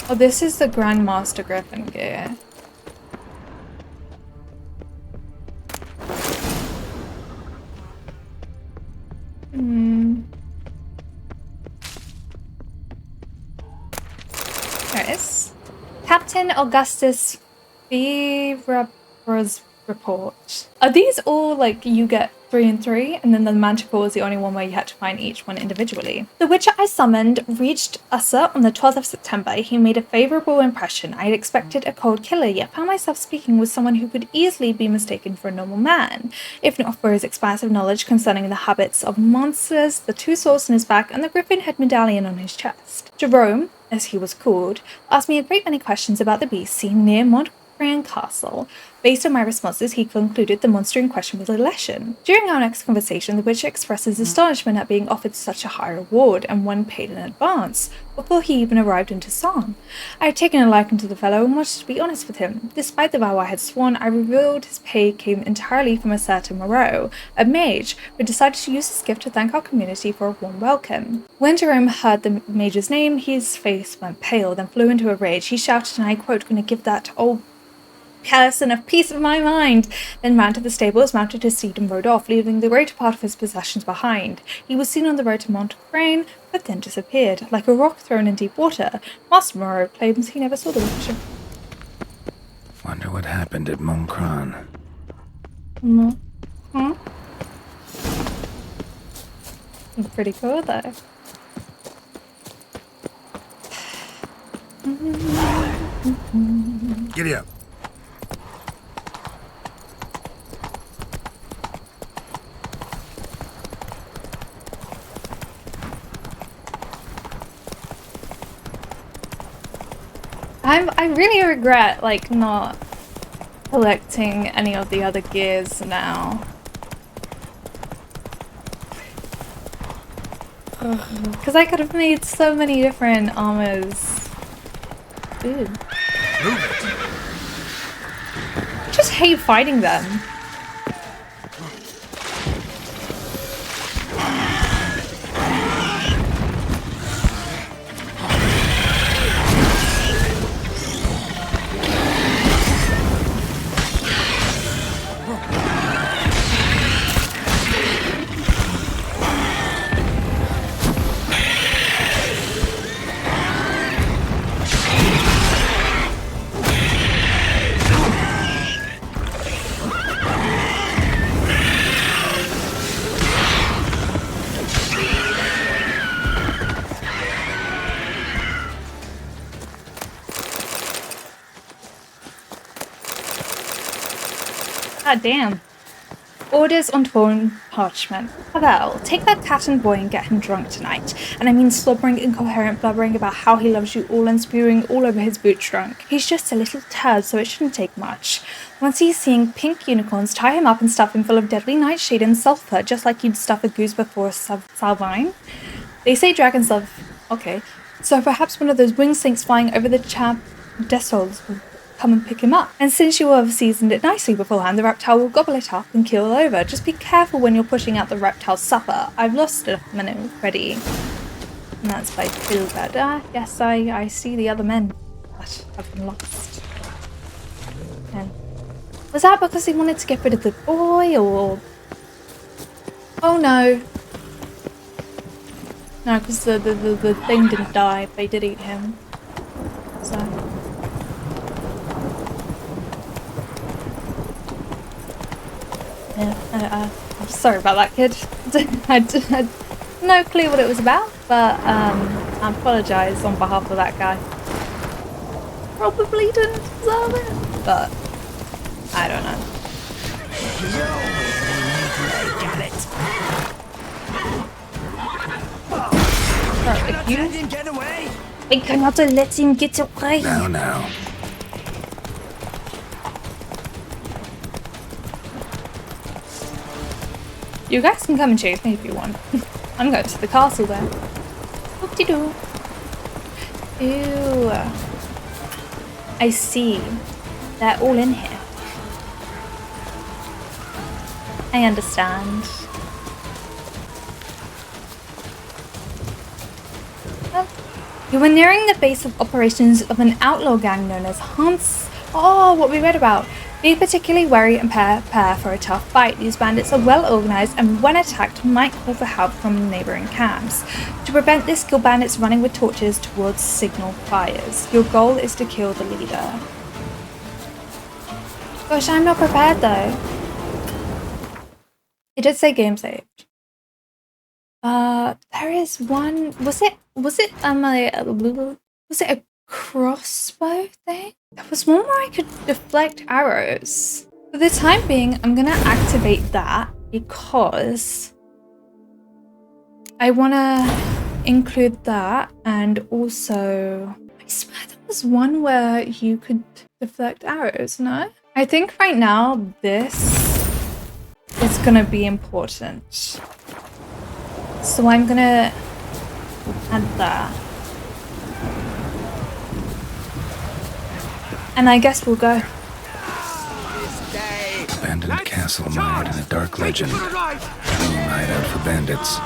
Speaker 1: Oh, this is the grandmaster griffin gear. Captain Augustus Verabra's report. Are these all like you get 3 and 3, and then the Manticore is the only one where you had to find each one individually? The Witcher I summoned reached Usser on the 12th of September. He made a favourable impression. I had expected a cold killer, yet found myself speaking with someone who could easily be mistaken for a normal man, if not for his expansive knowledge concerning the habits of monsters, the 2 swords in his back, and the griffin head medallion on his chest. Jerome, as he was called, asked me a great many questions about the beast seen near Montcrain Castle. Based on my responses, he concluded the monster in question was a Leshen. During our next conversation, the Witcher expressed his astonishment at being offered such a high reward, and one paid in advance, before he even arrived in Toussaint. I had taken a liking to the fellow and wanted to be honest with him. Despite the vow I had sworn, I revealed his pay came entirely from a certain Moreau, a mage, who decided to use his gift to thank our community for a warm welcome. When Jerome heard the mage's name, his face went pale, then flew into a rage. He shouted, and I quote, "Gonna give that old person a piece of my mind," then ran to the stables, mounted his steed and rode off, leaving the greater part of his possessions behind. He was seen on the road to Montcrain, but then disappeared, like a rock thrown in deep water. Master Moreau claims he never saw the Witcher.
Speaker 5: Wonder what happened at Montcrain.
Speaker 1: Pretty cool, though.
Speaker 4: Giddy up.
Speaker 1: I really regret, like, not collecting any of the other gears now. Because I could have made so many different armors. Ooh. I just hate fighting them. God damn. Orders on torn parchment. Pavel, take that cat and boy and get him drunk tonight. And I mean slobbering, incoherent, blubbering about how he loves you all and spewing all over his boot trunk. He's just a little turd, so it shouldn't take much. Once he's seeing pink unicorns, tie him up and stuff him full of deadly nightshade and sulfur, just like you'd stuff a goose before a salvine. They say dragons love... Okay. So perhaps one of those winged snakes flying over the Desols will come and pick him up. And since you will have seasoned it nicely beforehand, the reptile will gobble it up and keel over. Just be careful when you're pushing out the reptile's supper. I've lost a minute already. And that's by Filbert. Ah, yes, I see the other men that have been lost. And was that because he wanted to get rid of the boy, or... Oh no. No, because the thing didn't die. They did eat him. So... Yeah, I'm sorry about that, kid. I had no clue what it was about, but I apologise on behalf of that guy. Probably didn't deserve it, but I don't know. If you didn't get away, I cannot let him get away.
Speaker 5: Now.
Speaker 1: You guys can come and chase me if you want. I'm going to the castle then. Whoop-de-doo. Ew. I see. They're all in here. I understand. Well, you were nearing the base of operations of an outlaw gang known as Hans... Oh, what we read about. Be particularly wary and prepare for a tough fight. These bandits are well organized and when attacked might call for help from neighboring camps. To prevent this, kill bandits running with torches towards signal fires. Your goal is to kill the leader. Gosh, I'm not prepared though. It did say game saved. There is one. Was it a crossbow thing? There was one where I could deflect arrows. For the time being, I'm gonna activate that because I wanna include that, and also I swear there was one where you could deflect arrows, no? I think right now this is gonna be important. So I'm gonna add that. And I guess we'll go.
Speaker 5: Abandoned castle mired in a dark legend. Dream hideout for bandits.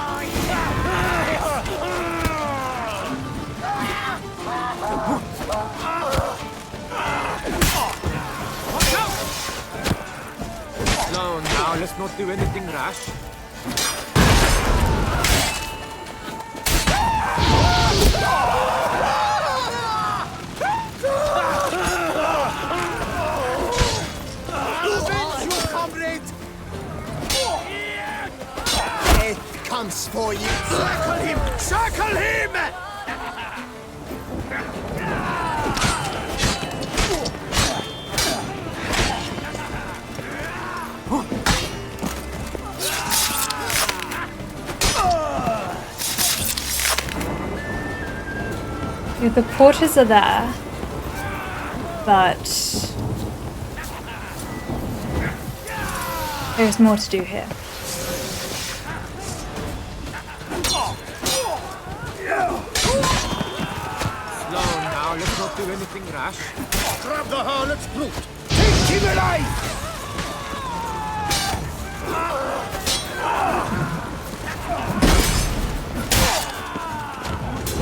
Speaker 7: Slow now, let's not do anything rash.
Speaker 6: Comes for you. Circle him! Circle him!
Speaker 1: Yeah, the porters are there, but there's more to do here.
Speaker 7: Let's not do anything rash.
Speaker 6: Grab the harlot's brute! Take him alive!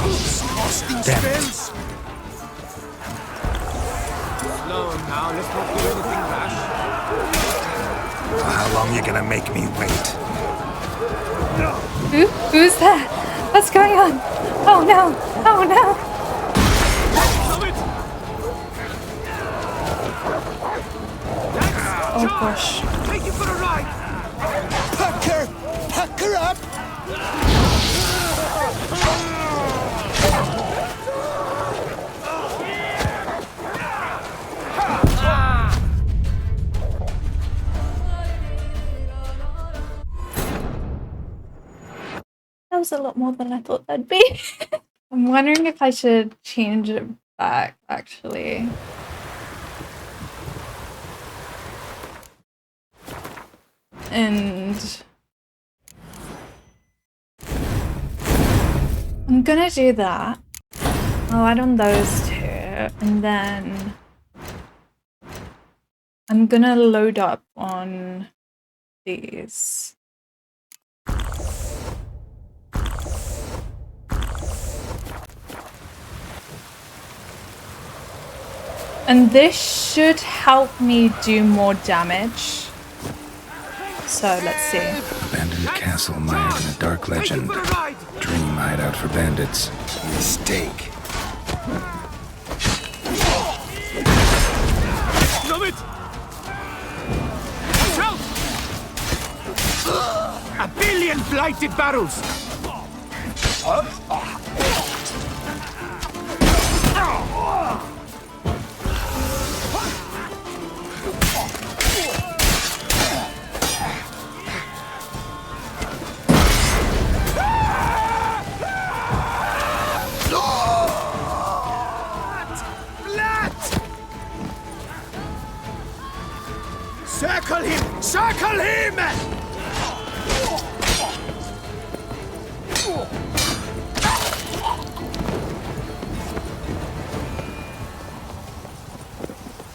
Speaker 6: Disgusting spells!
Speaker 7: Slow now, let's not do anything rash.
Speaker 4: How long you gonna make me wait?
Speaker 1: Who's that? What's going on? Oh no! Oh no! Oh gosh.
Speaker 6: Take you for a ride! Pack her up!
Speaker 1: That was a lot more than I thought that'd be. I'm wondering if I should change it back, actually. And I'm gonna do that. I'll add on those two, and then I'm gonna load up on these. And this should help me do more damage. So let's see.
Speaker 5: Abandoned castle mired in a dark legend. Dream hideout for bandits.
Speaker 4: Mistake.
Speaker 7: Stop it! Shout! A billion blighted barrels!
Speaker 6: Circle him! Circle him!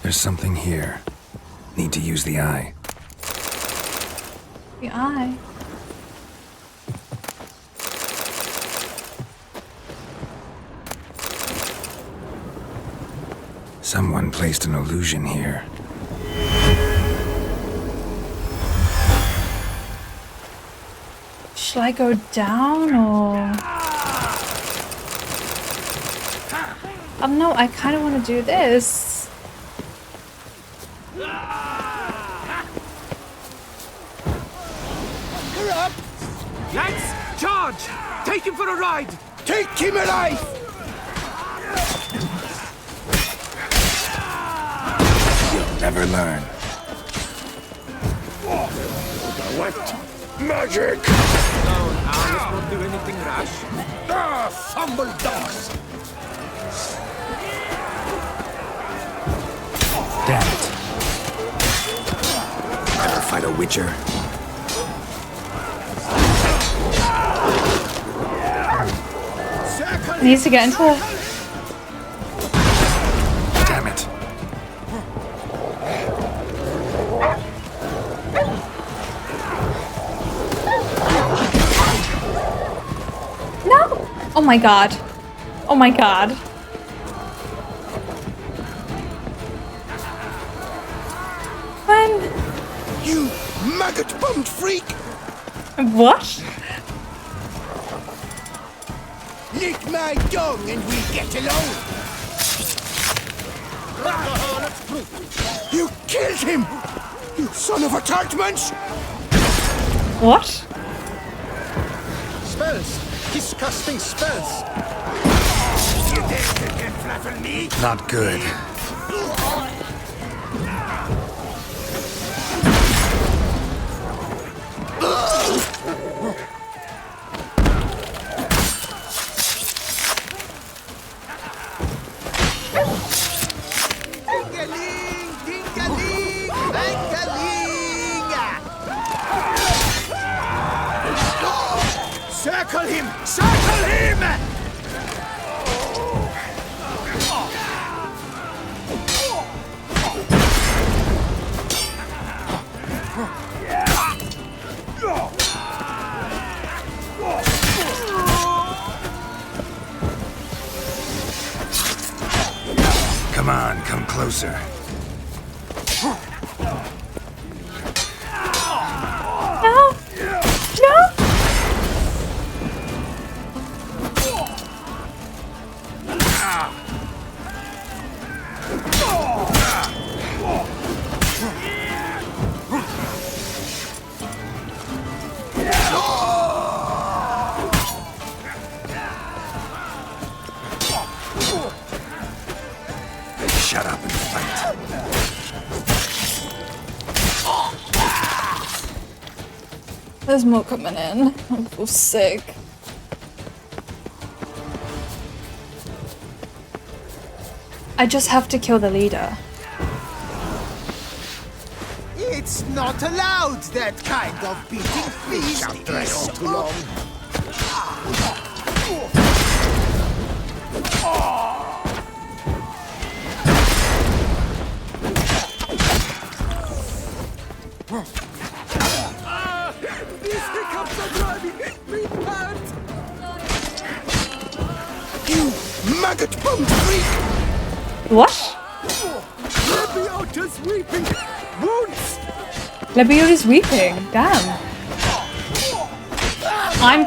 Speaker 5: There's something here. Need to use the eye.
Speaker 1: The eye.
Speaker 5: Someone placed an illusion here.
Speaker 1: Should I go down or... no, I kind of want to do this.
Speaker 6: You're up!
Speaker 7: Lads, charge! Take him for a ride!
Speaker 6: Take him alive!
Speaker 5: You'll never learn.
Speaker 6: What? Magic!
Speaker 7: No, let's not do anything rash.
Speaker 6: Ah, fumble dogs!
Speaker 5: Damn it. Ever fight a witcher?
Speaker 1: I need to get into the...
Speaker 5: Damn it.
Speaker 1: No! Oh my god. Oh my god. When?
Speaker 6: You maggot-bummed freak!
Speaker 1: What?
Speaker 6: Lick my tongue and we get along! You killed him! You son of a tartmunch!
Speaker 1: What?
Speaker 6: Spells! Disgusting spells! You dare to flatter me?
Speaker 5: Not good.
Speaker 6: Ding-a-ling! Ding-a-ling! Bang-a-ling! Circle him! Circle him!
Speaker 5: Come on, come closer.
Speaker 1: No! No!
Speaker 5: Shut up and fight.
Speaker 1: There's more coming in. I feel sick. I just have to kill the leader.
Speaker 6: It's not allowed, that kind of beating feast. It's too long.
Speaker 3: These hiccups are driving me mad!
Speaker 6: You maggot-bummed freak!
Speaker 1: What?
Speaker 3: Lebiota's weeping! Wounds!
Speaker 1: Lebiota's weeping. Damn. I'm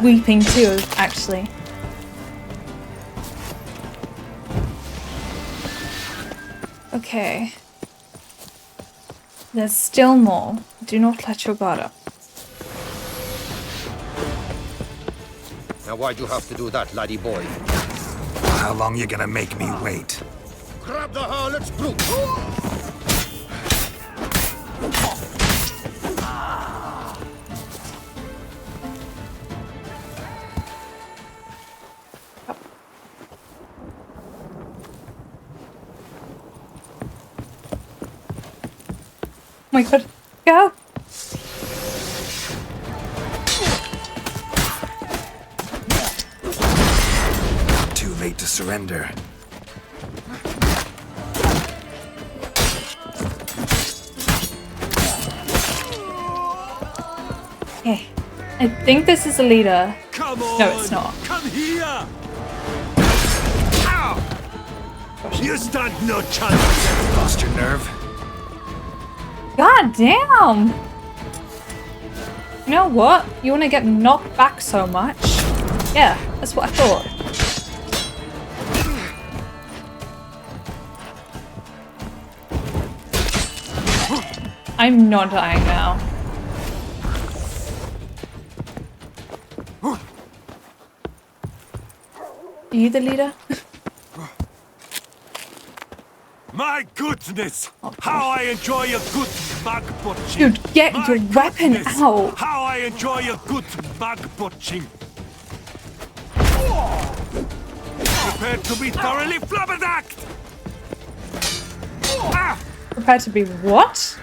Speaker 1: weeping too, actually. Okay. There's still more. Do not let your guard up.
Speaker 6: Now why'd you have to do that, laddie boy?
Speaker 5: How long you gonna make me wait?
Speaker 6: Grab the harlot's brute!
Speaker 1: Oh my god. Go!
Speaker 5: Too late to surrender.
Speaker 1: Okay. I think this is the leader.
Speaker 3: Come on!
Speaker 1: No, it's not.
Speaker 3: Come here! Ow! You stand no chance!
Speaker 5: Lost your nerve?
Speaker 1: God damn! You know what? You want to get knocked back so much? Yeah, that's what I thought. I'm not dying now. Are you the leader?
Speaker 3: My goodness! How I enjoy a good bug butching!
Speaker 1: Dude, get
Speaker 3: My
Speaker 1: your weapon
Speaker 3: goodness,
Speaker 1: out!
Speaker 3: How I enjoy a good bug butching! Prepare to be thoroughly flabberdacked! Ah!
Speaker 1: Prepared to be what?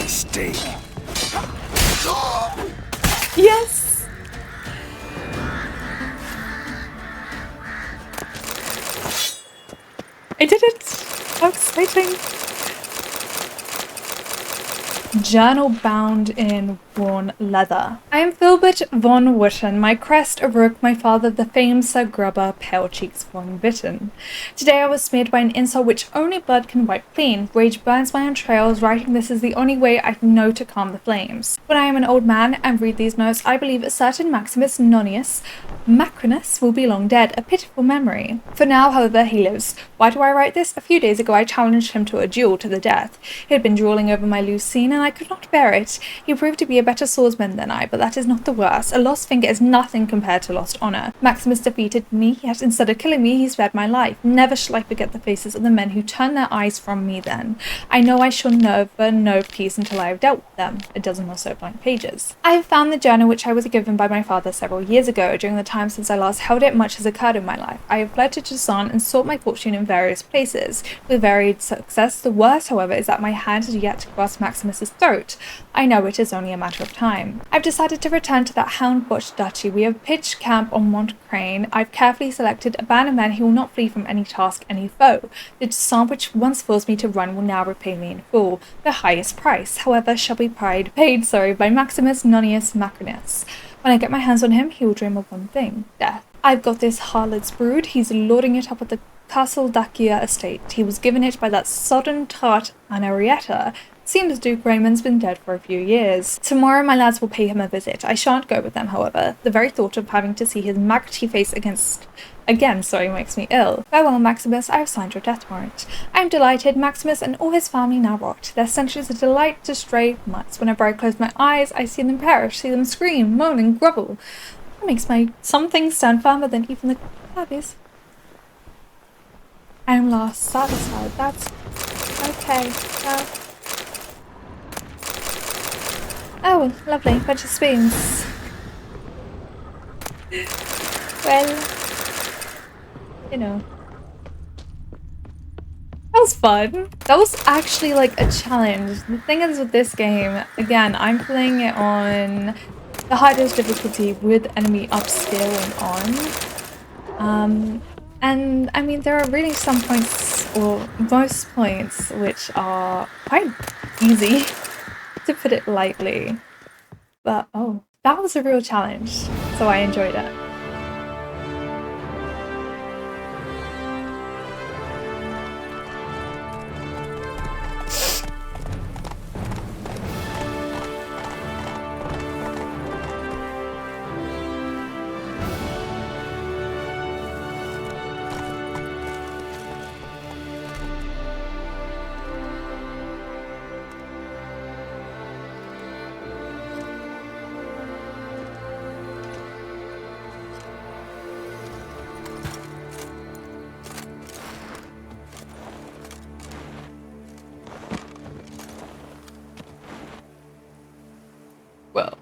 Speaker 4: Steak.
Speaker 1: Yes! I did it! How exciting! Journal bound in worn leather. I am Filbert von Witten, my crest a rook, my father the famed Sir Grubber, pale cheeks von Bitten. Today I was smeared by an insult which only blood can wipe clean. Rage burns my entrails, writing this is the only way I know to calm the flames. When I am an old man and read these notes, I believe a certain Maximus Nonius Macrinus will be long dead, a pitiful memory. For now, however, he lives. Why do I write this? A few days ago I challenged him to a duel to the death. He had been drooling over my loose scene and I could not bear it. He proved to be a better swordsman than I, but that is not the worst. A lost finger is nothing compared to lost honour. Maximus defeated me, yet instead of killing me, he spared my life. Never shall I forget the faces of the men who turned their eyes from me then. I know I shall never know peace until I have dealt with them. A dozen or so blank pages. I have found the journal which I was given by my father several years ago. During the time since I last held it, much has occurred in my life. I have fled to Tucson and sought my fortune in various places. With varied success, the worst, however, is that my hand has yet to grasp Maximus's throat. I know it is only a matter of time. I've decided to return to that hound-botched duchy. We have pitched camp on Mont Crane. I've carefully selected a band of men who will not flee from any task, any foe. The Tucson which once forced me to run will now repay me in full. The highest price, however, shall be paid by Maximus Nonius Macrinus. When I get my hands on him, he will dream of one thing, death. I've got this harlot's brood. He's lording it up at the Castle Dacia estate. He was given it by that sodden tart Anarietta. Seems Duke Raymond's been dead for a few years. Tomorrow my lads will pay him a visit. I shan't go with them, however. The very thought of having to see his maggoty face again makes me ill. Farewell, Maximus, I have signed your death warrant. I am delighted. Maximus and all his family now rot. Their stench is a delight to stray mutts. Whenever I close my eyes, I see them perish, see them scream, moan, and grovel. That makes some things stand firmer than even the cabbies. I am last satisfied. That's okay. Oh, lovely. Bunch of spoons. Well, you know. That was fun. That was actually like a challenge. The thing is with this game, again, I'm playing it on the hardest difficulty with enemy upscaling on. And I mean, there are really some points, or most points, which are quite easy, to put it lightly. But oh, that was a real challenge, so I enjoyed it. Well.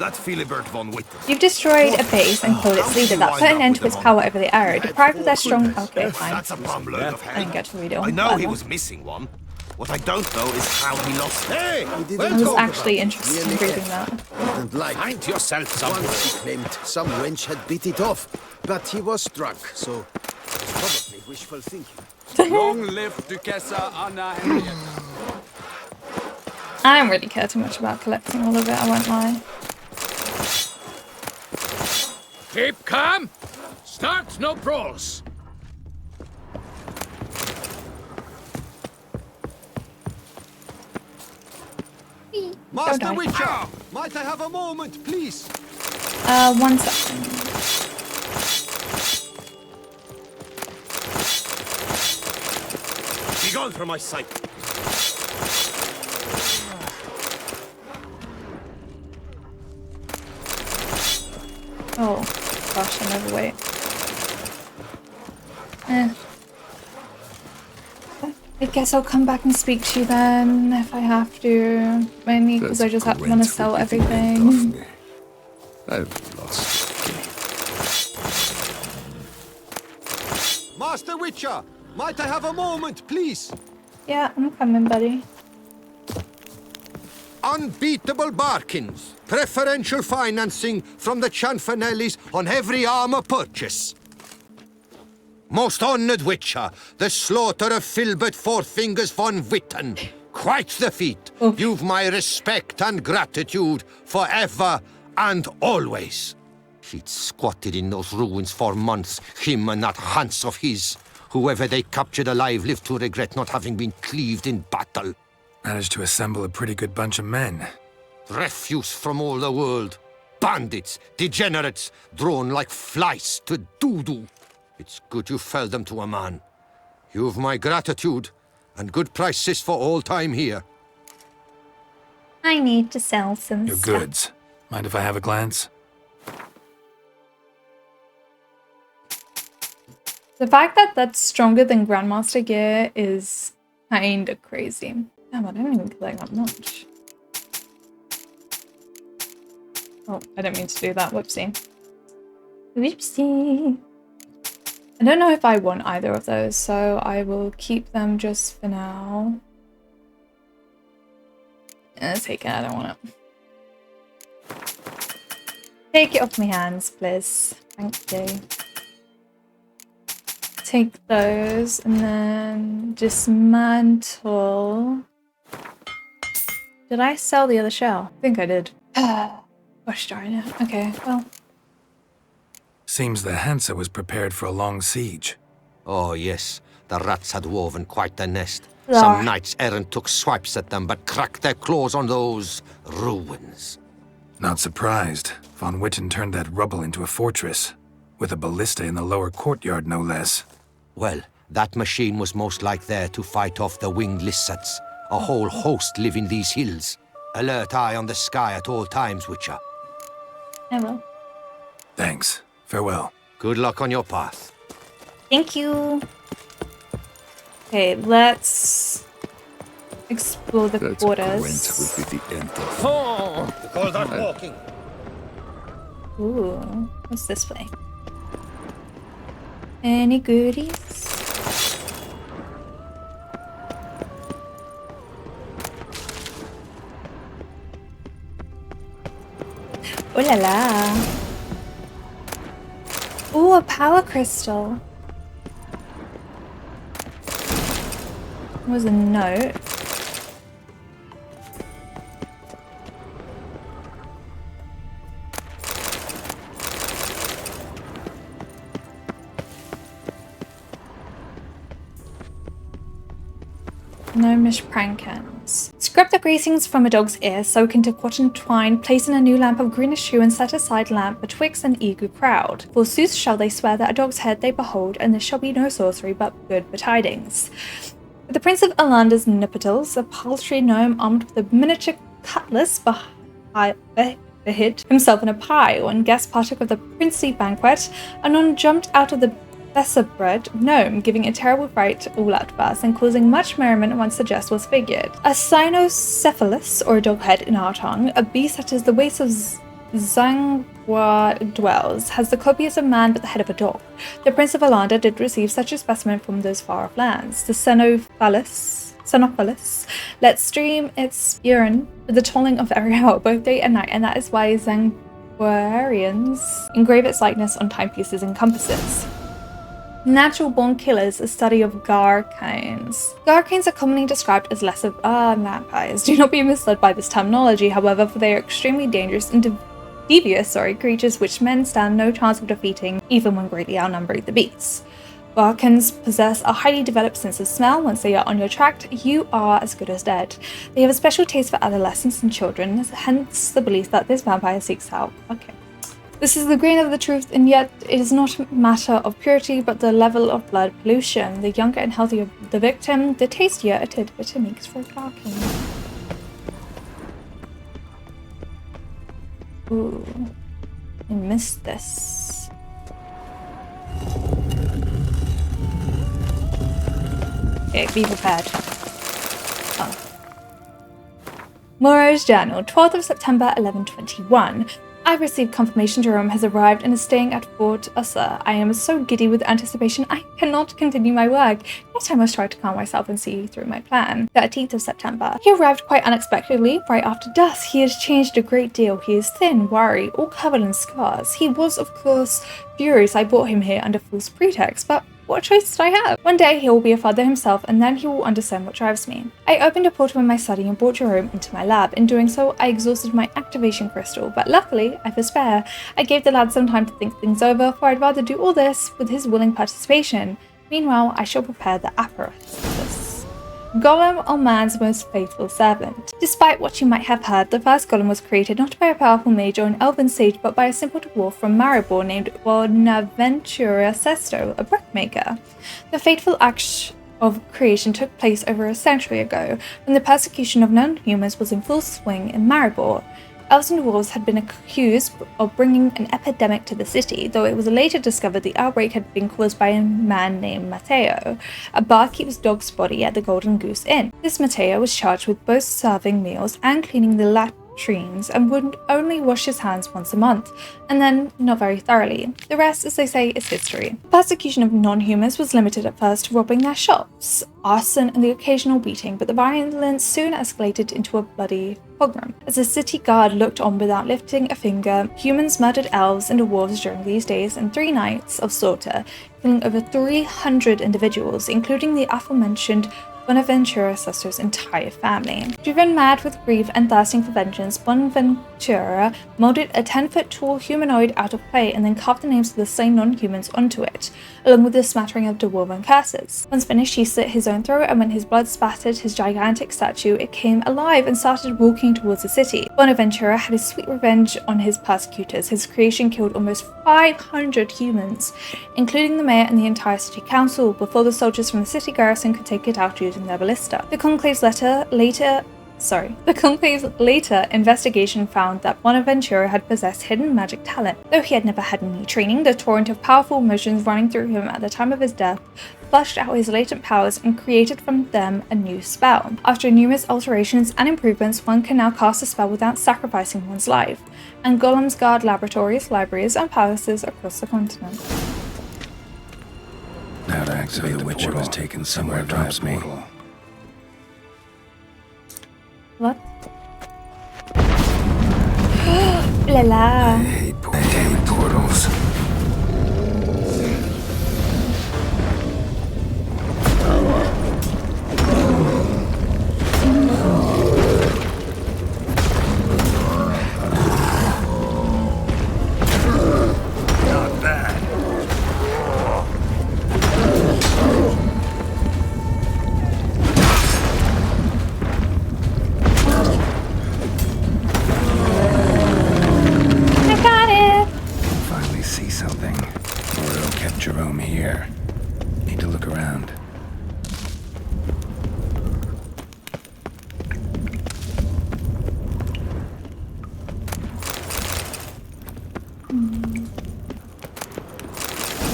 Speaker 4: That Philibert von Witten.
Speaker 1: You've destroyed a base and killed its leader. That put an end to its power over the area. Deprived of their strong... Okay, fine.
Speaker 4: That's a bumbler of
Speaker 1: I didn't get to read it all.
Speaker 4: I know he
Speaker 1: Whatever.
Speaker 4: was missing one. What I don't know is how he lost it.
Speaker 6: Hey,
Speaker 1: I was actually interested in reading that.
Speaker 6: didn't like it.
Speaker 8: Find yourself somewhere.
Speaker 6: Once he claimed some wench had bit it off, but he was drunk, so probably wishful thinking.
Speaker 9: Long live Duchessa Anna Henrietta.
Speaker 1: I don't really care too much about collecting all of it, I won't lie.
Speaker 7: Keep calm. Start no brawls.
Speaker 9: Master Witcher, might I have a moment, please?
Speaker 1: 1 second.
Speaker 4: Be gone from my sight.
Speaker 1: Oh, gosh, I'm overweight. I guess I'll come back and speak to you then, if I have to. Mainly because I just want to sell everything.
Speaker 5: I've lost it.
Speaker 9: Master Witcher, might I have a moment, please?
Speaker 1: Yeah, I'm coming, buddy.
Speaker 9: Unbeatable bargains. Preferential financing from the Chanfanellis on every armor purchase. Most honored Witcher, the slaughter of Filbert Fourfingers von Witten. Quite the feat.
Speaker 1: Oof.
Speaker 9: You've my respect and gratitude forever and always. He'd squatted in those ruins for months, him and that Hans of his. Whoever they captured alive lived to regret not having been cleaved in battle.
Speaker 5: Managed to assemble a pretty good bunch of men.
Speaker 9: Refuse from all the world. Bandits, degenerates, drawn like flies to doo-doo. It's good you fell them to a man. You've my gratitude, and good prices for all time here.
Speaker 1: I need to sell some
Speaker 5: Your
Speaker 1: stuff.
Speaker 5: goods. Mind if I have a glance?
Speaker 1: The fact that that's stronger than grandmaster gear is kinda crazy. Damn, I don't even collect that much. Oh, I didn't mean to do that. Whoopsie. Whoopsie. I don't know if I want either of those, so I will keep them just for now. Take it, I don't want it. Take it off my hands, please. Thank you. Take those and then dismantle. Did I sell the other shell? I think I did. Gosh darn it. Okay, well.
Speaker 5: Seems the Hansa was prepared for a long siege.
Speaker 9: Oh, yes. The rats had woven quite the nest.
Speaker 1: Ah.
Speaker 9: Some knights errant took swipes at them, but cracked their claws on those ruins.
Speaker 5: Not surprised. Von Witten turned that rubble into a fortress. With a ballista in the lower courtyard, no less.
Speaker 9: Well, that machine was most like there to fight off the winged lizards. A whole host live in these hills. Alert eye on the sky at all times, Witcher.
Speaker 1: I will.
Speaker 5: Thanks. Farewell.
Speaker 9: Good luck on your path.
Speaker 1: Thank you. Okay, let's explore the quarters.
Speaker 6: be the end of.
Speaker 9: Call that walking.
Speaker 1: Ooh, what's this way? Any goodies? Oh la la. Ooh, a power crystal. There was a note. Gnomish prankins. Scrub the greasings from a dog's ear, soak into cotton twine, place in a new lamp of greenish hue, and set aside lamp betwixt an eager crowd. Forsooth shall they swear that a dog's head they behold, and this shall be no sorcery but good betidings. The Prince of Alanda's nipitals, a paltry gnome armed with a miniature cutlass hid himself in a pie, when guests partook of the princely banquet, anon jumped out of the Besser-bred gnome, giving a terrible fright all at first, and causing much merriment once the jest was figured. A cynocephalus, or dog head in our tongue, a beast that is the waist of Zangwa dwells, has the copy of a man but the head of a dog. The Prince of Alanda did receive such a specimen from those far-off lands. The Xenophilus lets stream its urine with the tolling of every hour, both day and night, and that is why Zangwarians engrave its likeness on timepieces and compasses. Natural-born killers, a study of Garcanes. Garcanes are commonly described as lesser vampires. Do not be misled by this terminology, however, for they are extremely dangerous and devious creatures which men stand no chance of defeating, even when greatly outnumbering the beasts. Garcans possess a highly developed sense of smell. Once they are on your track, you are as good as dead. They have a special taste for adolescents and children, hence the belief that this vampire seeks out. Okay. This is the grain of the truth, and yet it is not a matter of purity, but the level of blood pollution. The younger and healthier the victim, the tastier a tidbit it makes for a Garcan. Ooh, I missed this. Okay, be prepared. Oh. Moreau's journal, 12th of September, 1121. I've received confirmation Jerome has arrived and is staying at Fort Ussa. I am so giddy with anticipation I cannot continue my work. Yet I must try to calm myself and see through my plan. 13th of September. He arrived quite unexpectedly, right after dusk. He has changed a great deal. He is thin, wiry, all covered in scars. He was, of course, furious I brought him here under false pretext, but what choice did I have? One day he will be a father himself, and then he will understand what drives me. I opened a portal in my study and brought Jerome into my lab. In doing so, I exhausted my activation crystal, but luckily, I for spare. I gave the lad some time to think things over, for I'd rather do all this with his willing participation. Meanwhile, I shall prepare the apparatus. Golem, or man's most faithful servant. Despite what you might have heard, the first golem was created not by a powerful mage or an elven sage, but by a simple dwarf from Maribor named Bonaventura Sesto, a brickmaker. The fateful act of creation took place over a century ago, when the persecution of non-humans was in full swing in Maribor. Elves and dwarves had been accused of bringing an epidemic to the city, though it was later discovered the outbreak had been caused by a man named Matteo, a barkeeper's dog's body at the Golden Goose Inn. This Matteo was charged with both serving meals and cleaning the latrines, and would only wash his hands once a month, and then not very thoroughly. The rest, as they say, is history. The persecution of non-humans was limited at first to robbing their shops, arson, and the occasional beating, but the violence soon escalated into a bloody pogrom. As the city guard looked on without lifting a finger, humans murdered elves and dwarves during these days and 3 nights of slaughter, killing over 300 individuals, including the aforementioned Bonaventura Sesto's entire family. Driven mad with grief and thirsting for vengeance, Bonaventura molded a 10-foot tall humanoid out of clay and then carved the names of the slain non-humans onto it, along with a smattering of dwarven curses. Once finished, he slit his own throat, and when his blood spattered his gigantic statue, it came alive and started walking towards the city. Bonaventura had his sweet revenge on his persecutors. His creation killed almost 500 humans, including the mayor and the entire city council, before the soldiers from the city garrison could take it out using their ballista. The conclave's later investigation found that Bonaventura had possessed hidden magic talent. Though he had never had any training, the torrent of powerful emotions running through him at the time of his death flushed out his latent powers and created from them a new spell. After numerous alterations and improvements, one can now cast a spell without sacrificing one's life, and golems guard laboratories, libraries, and palaces across the continent.
Speaker 5: Now to activate the Witcher was taken somewhere drops me.
Speaker 1: What? La la.
Speaker 5: I hate portals.
Speaker 3: Not bad.
Speaker 5: Jerome here. Need to look around.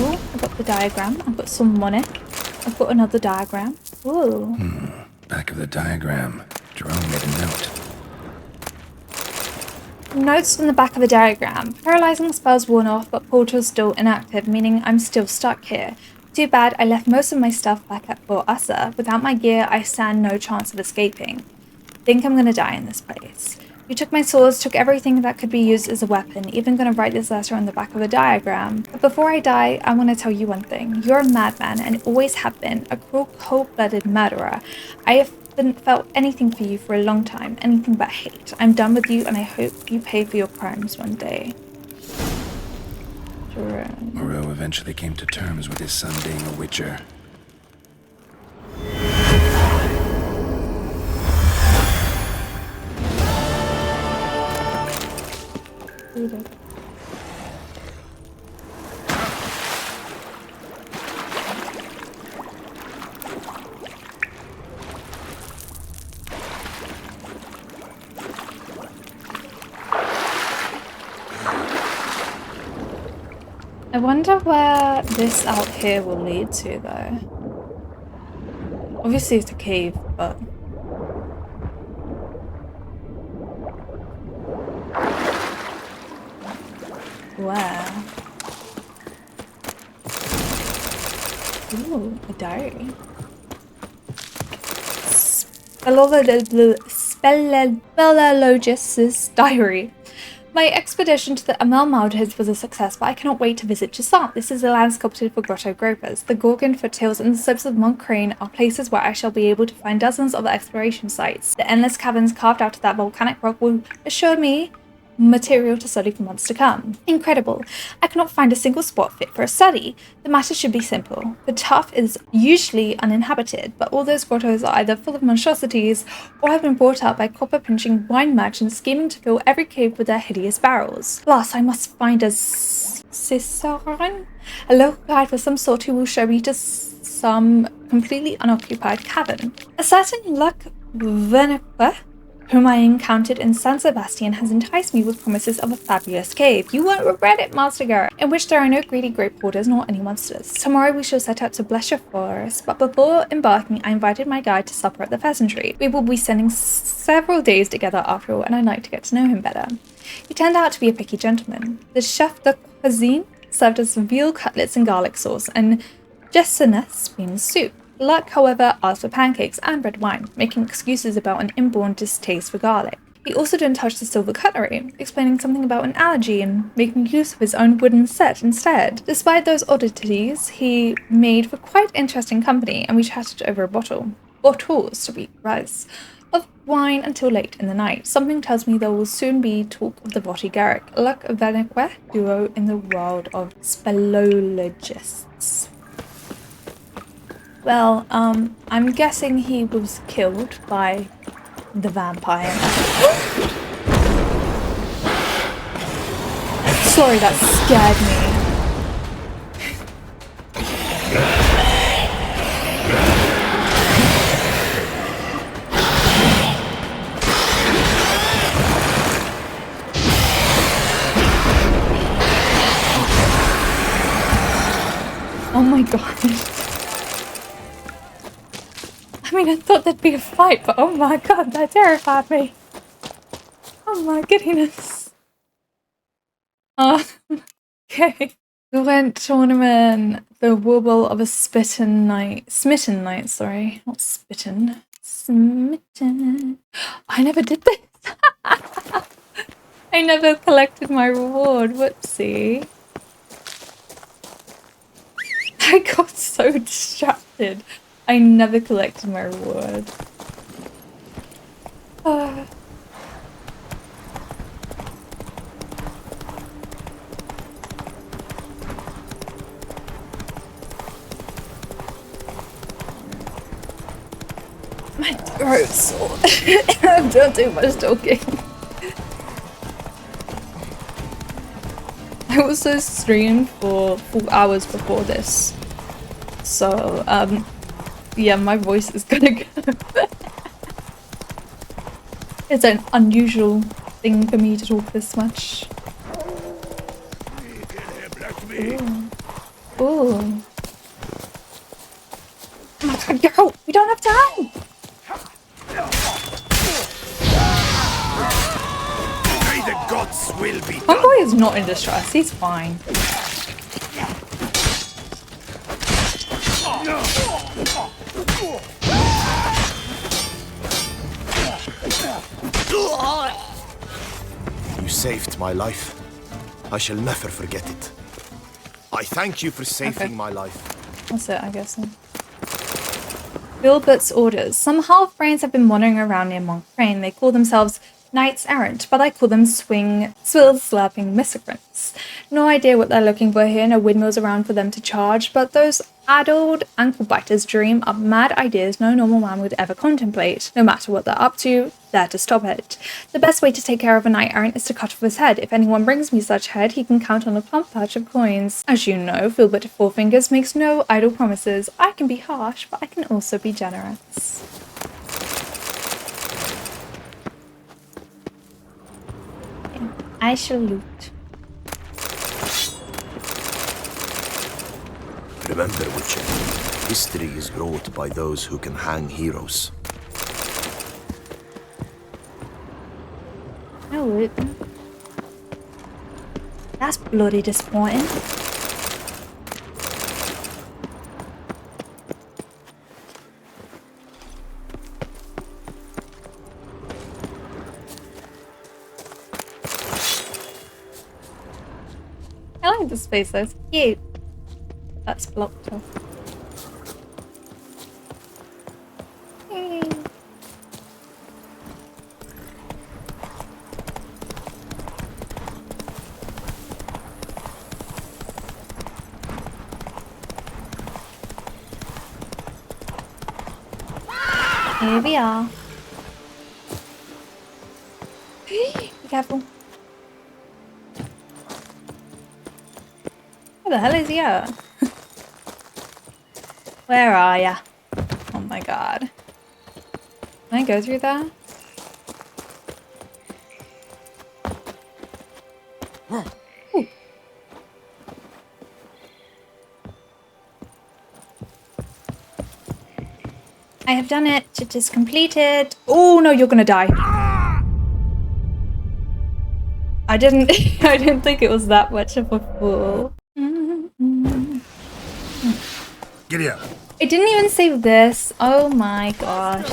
Speaker 1: Oh, I've got the diagram. I've got some money. I've got another diagram. Ooh.
Speaker 5: Back of the diagram. Jerome made a note.
Speaker 1: Notes from the back of the diagram. Paralyzing spells worn off, but portal's still inactive, meaning I'm still stuck here. Too bad I left most of my stuff back at Fort Ussa. Without my gear, I stand no chance of escaping. Think I'm gonna die in this place. You took my swords, took everything that could be used as a weapon, even gonna write this letter on the back of a diagram. But before I die, I want to tell you one thing. You're a madman and always have been, a cruel, cold-blooded murderer. I haven't felt anything for you for a long time, anything but hate. I'm done with you and I hope you pay for your crimes one day.
Speaker 5: Moreau eventually came to terms with his son being a witcher.
Speaker 1: I wonder where this out here will lead to, though. Obviously it's a cave, but... where? Ooh, a diary. Speleologist's diary. My expedition to the Amel Mountains was a success, but I cannot wait to visit Chisant. This is a land sculpted for grotto gropers. The Gorgon foothills and the slopes of Mont Crane are places where I shall be able to find dozens of exploration sites. The endless caverns carved out of that volcanic rock will assure me material to study for months to come. Incredible. I cannot find a single spot fit for a study. The matter should be simple. The tuff is usually uninhabited, but all those grottos are either full of monstrosities or have been brought up by copper-pinching wine merchants scheming to fill every cave with their hideous barrels. Last, I must find a cicerone, a local guide for some sort who will show me to some completely unoccupied cavern. A certain Luc Veneque, whom I encountered in San Sebastian, has enticed me with promises of a fabulous cave. You won't regret it, Master Garrett, in which there are no greedy grape hoarders nor any monsters. Tomorrow we shall set out to Blesher Forest, but before embarking I invited my guide to supper at the Pheasantry. We will be spending several days together after all, and I'd like to get to know him better. He turned out to be a picky gentleman. The chef de cuisine served us veal cutlets and garlic sauce, and Jessoness bean soup. Luck, however, asked for pancakes and red wine, making excuses about an inborn distaste for garlic. He also didn't touch the silver cutlery, explaining something about an allergy and making use of his own wooden set instead. Despite those oddities, he made for quite interesting company, and we chatted over a bottles to be precise, of wine until late in the night. Something tells me there will soon be talk of the Voti Garrick, Luc Veneque duo in the world of speleologists. Well, I'm guessing he was killed by the vampire. Sorry, that scared me. Oh my god. I mean, I thought there'd be a fight, but oh my god, that terrified me. Oh my goodness. Okay. The Went tournament, the wobble of a smitten knight, sorry, not spitten. Smitten. I never did this. I never collected my reward, whoopsie. I got so distracted. I never collected my reward. My throat's sore. I've done too much talking. I also streamed for 4 hours before this. So, yeah, my voice is gonna go. It's an unusual thing for me to talk this much. Ooh. Ooh. Girl, we don't have time!
Speaker 3: May the gods will be
Speaker 1: My boy is not in distress, he's fine.
Speaker 4: saved my life. I shall never forget it. I thank you for saving my life.
Speaker 1: That's it, I guess. Gilbert's orders. Some half-brains have been wandering around near Montcrain. They call themselves knights errant, but I call them swill-slurping miscreants. No idea what they're looking for here, no windmills around for them to charge, but those addled ankle-biters dream up mad ideas no normal man would ever contemplate. No matter what they're up to, they're to stop it. The best way to take care of a knight errant is to cut off his head. If anyone brings me such head, he can count on a plump patch of coins. As you know, Filbert Fourfingers makes no idle promises. I can be harsh, but I can also be generous. I shall loot.
Speaker 4: Remember, Witcher, history is wrought by those who can hang heroes.
Speaker 1: No loot. That's bloody disappointing. I like this space though, it's cute. That's blocked off. Yay. Here we are. Be careful. Where the hell is he at? Where are ya? Oh my god. Can I go through there? Ooh. I have done it. It is completed. Oh no, you're gonna die. I didn't think it was that much of a fool.
Speaker 5: Giddy up.
Speaker 1: It didn't even save this. Oh my gosh.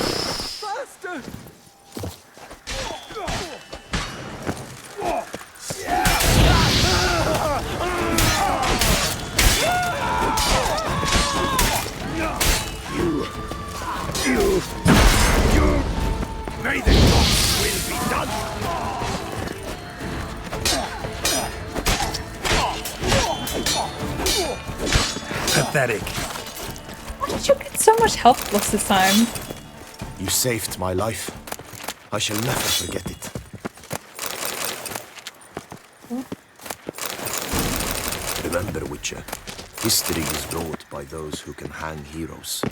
Speaker 3: May the God's will be done.
Speaker 5: Pathetic.
Speaker 1: How did you get so much health loss this time?
Speaker 4: You saved my life. I shall never forget it. Remember, Witcher, history is wrought by those who can hang heroes.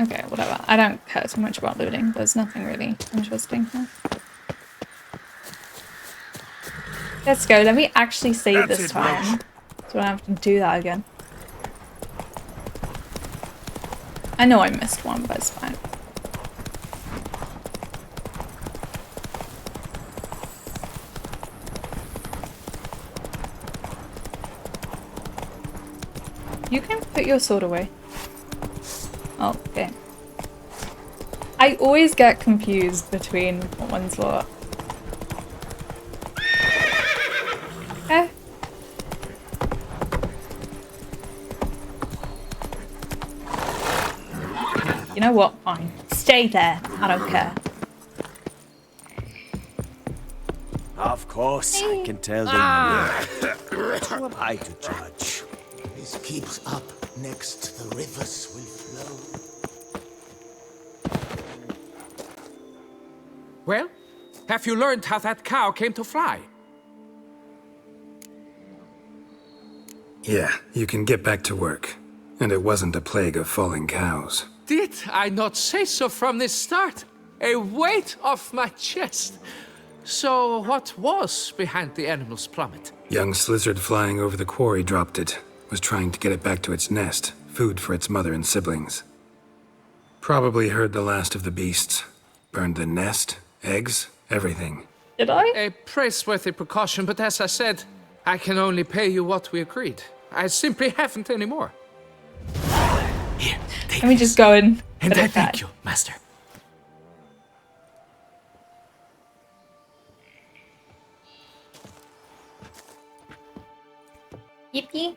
Speaker 1: Okay, whatever. I don't care too much about looting. There's nothing really interesting here. Let's go. Let me actually save this time. So I don't have to do that again. I know I missed one, but it's fine. You can put your sword away. Oh, okay. I always get confused between what one's what. Okay. You know what? Fine. Stay there. I don't care.
Speaker 10: Of course, I can tell them. Who am I to judge?
Speaker 8: This keeps up. Next, the rivers will flow.
Speaker 7: Well, have you learned how that cow came to fly?
Speaker 5: Yeah, you can get back to work. And it wasn't a plague of falling cows.
Speaker 7: Did I not say so from the start? A weight off my chest. So what was behind the animal's plummet?
Speaker 5: Young lizard flying over the quarry dropped it. Was trying to get it back to its nest. Food for its mother and siblings. Probably heard the last of the beasts. Burned the nest, eggs, everything.
Speaker 1: Did I?
Speaker 7: A praiseworthy precaution, but as I said, I can only pay you what we agreed. I simply haven't any more.
Speaker 8: Here, take
Speaker 1: Let me just go and
Speaker 8: and
Speaker 1: put
Speaker 8: I
Speaker 1: it back.
Speaker 8: thank you, Master.
Speaker 1: Yippee.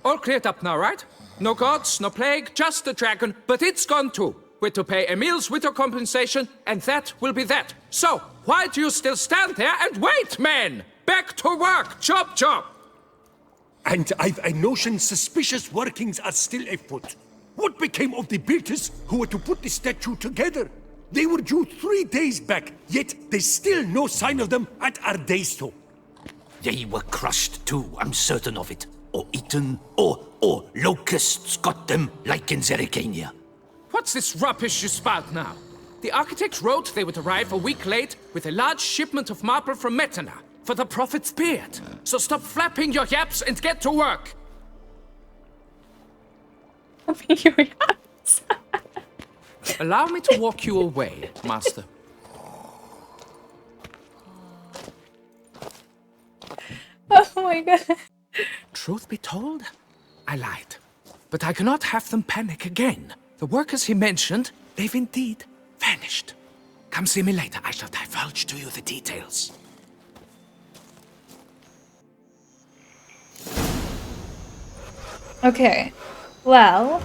Speaker 7: All cleared up now, right? No gods, no plague, just the dragon, but it's gone too. We're to pay Emil's widow compensation, and that will be that. So, why do you still stand there and wait, men? Back to work! Chop, chop!
Speaker 3: And I've a notion suspicious workings are still afoot. What became of the builders who were to put the statue together? They were due 3 days back, yet there's still no sign of them at our daysto.
Speaker 8: They were crushed too, I'm certain of it. Or eaten, or locusts got them, like in Zerikania.
Speaker 7: What's this rubbish you spout now? The architects wrote they would arrive a week late with a large shipment of marble from Metana for the prophet's beard. So stop flapping your yaps and get to work. Allow me to walk you away, Master.
Speaker 1: Oh my god.
Speaker 7: Truth be told, I lied. But I cannot have them panic again. The workers he mentioned, they've indeed vanished. Come see me later. I shall divulge to you the details.
Speaker 1: Okay, well,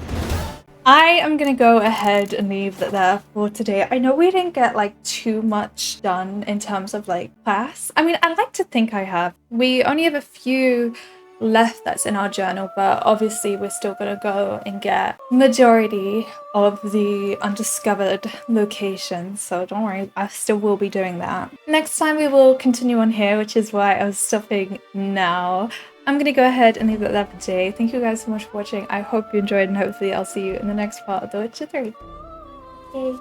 Speaker 1: I am gonna go ahead and leave that there for today. I know we didn't get like too much done in terms of like class. I mean, I'd like to think I have. We only have a few left that's in our journal, but obviously we're still gonna go and get majority of the undiscovered locations, so don't worry, I still will be doing that. Next time we will continue on here, which is why I was stopping now. I'm gonna go ahead and leave it there for today. Thank you guys so much for watching. I hope you enjoyed, and hopefully I'll see you in the next part of The Witcher 3. Yay.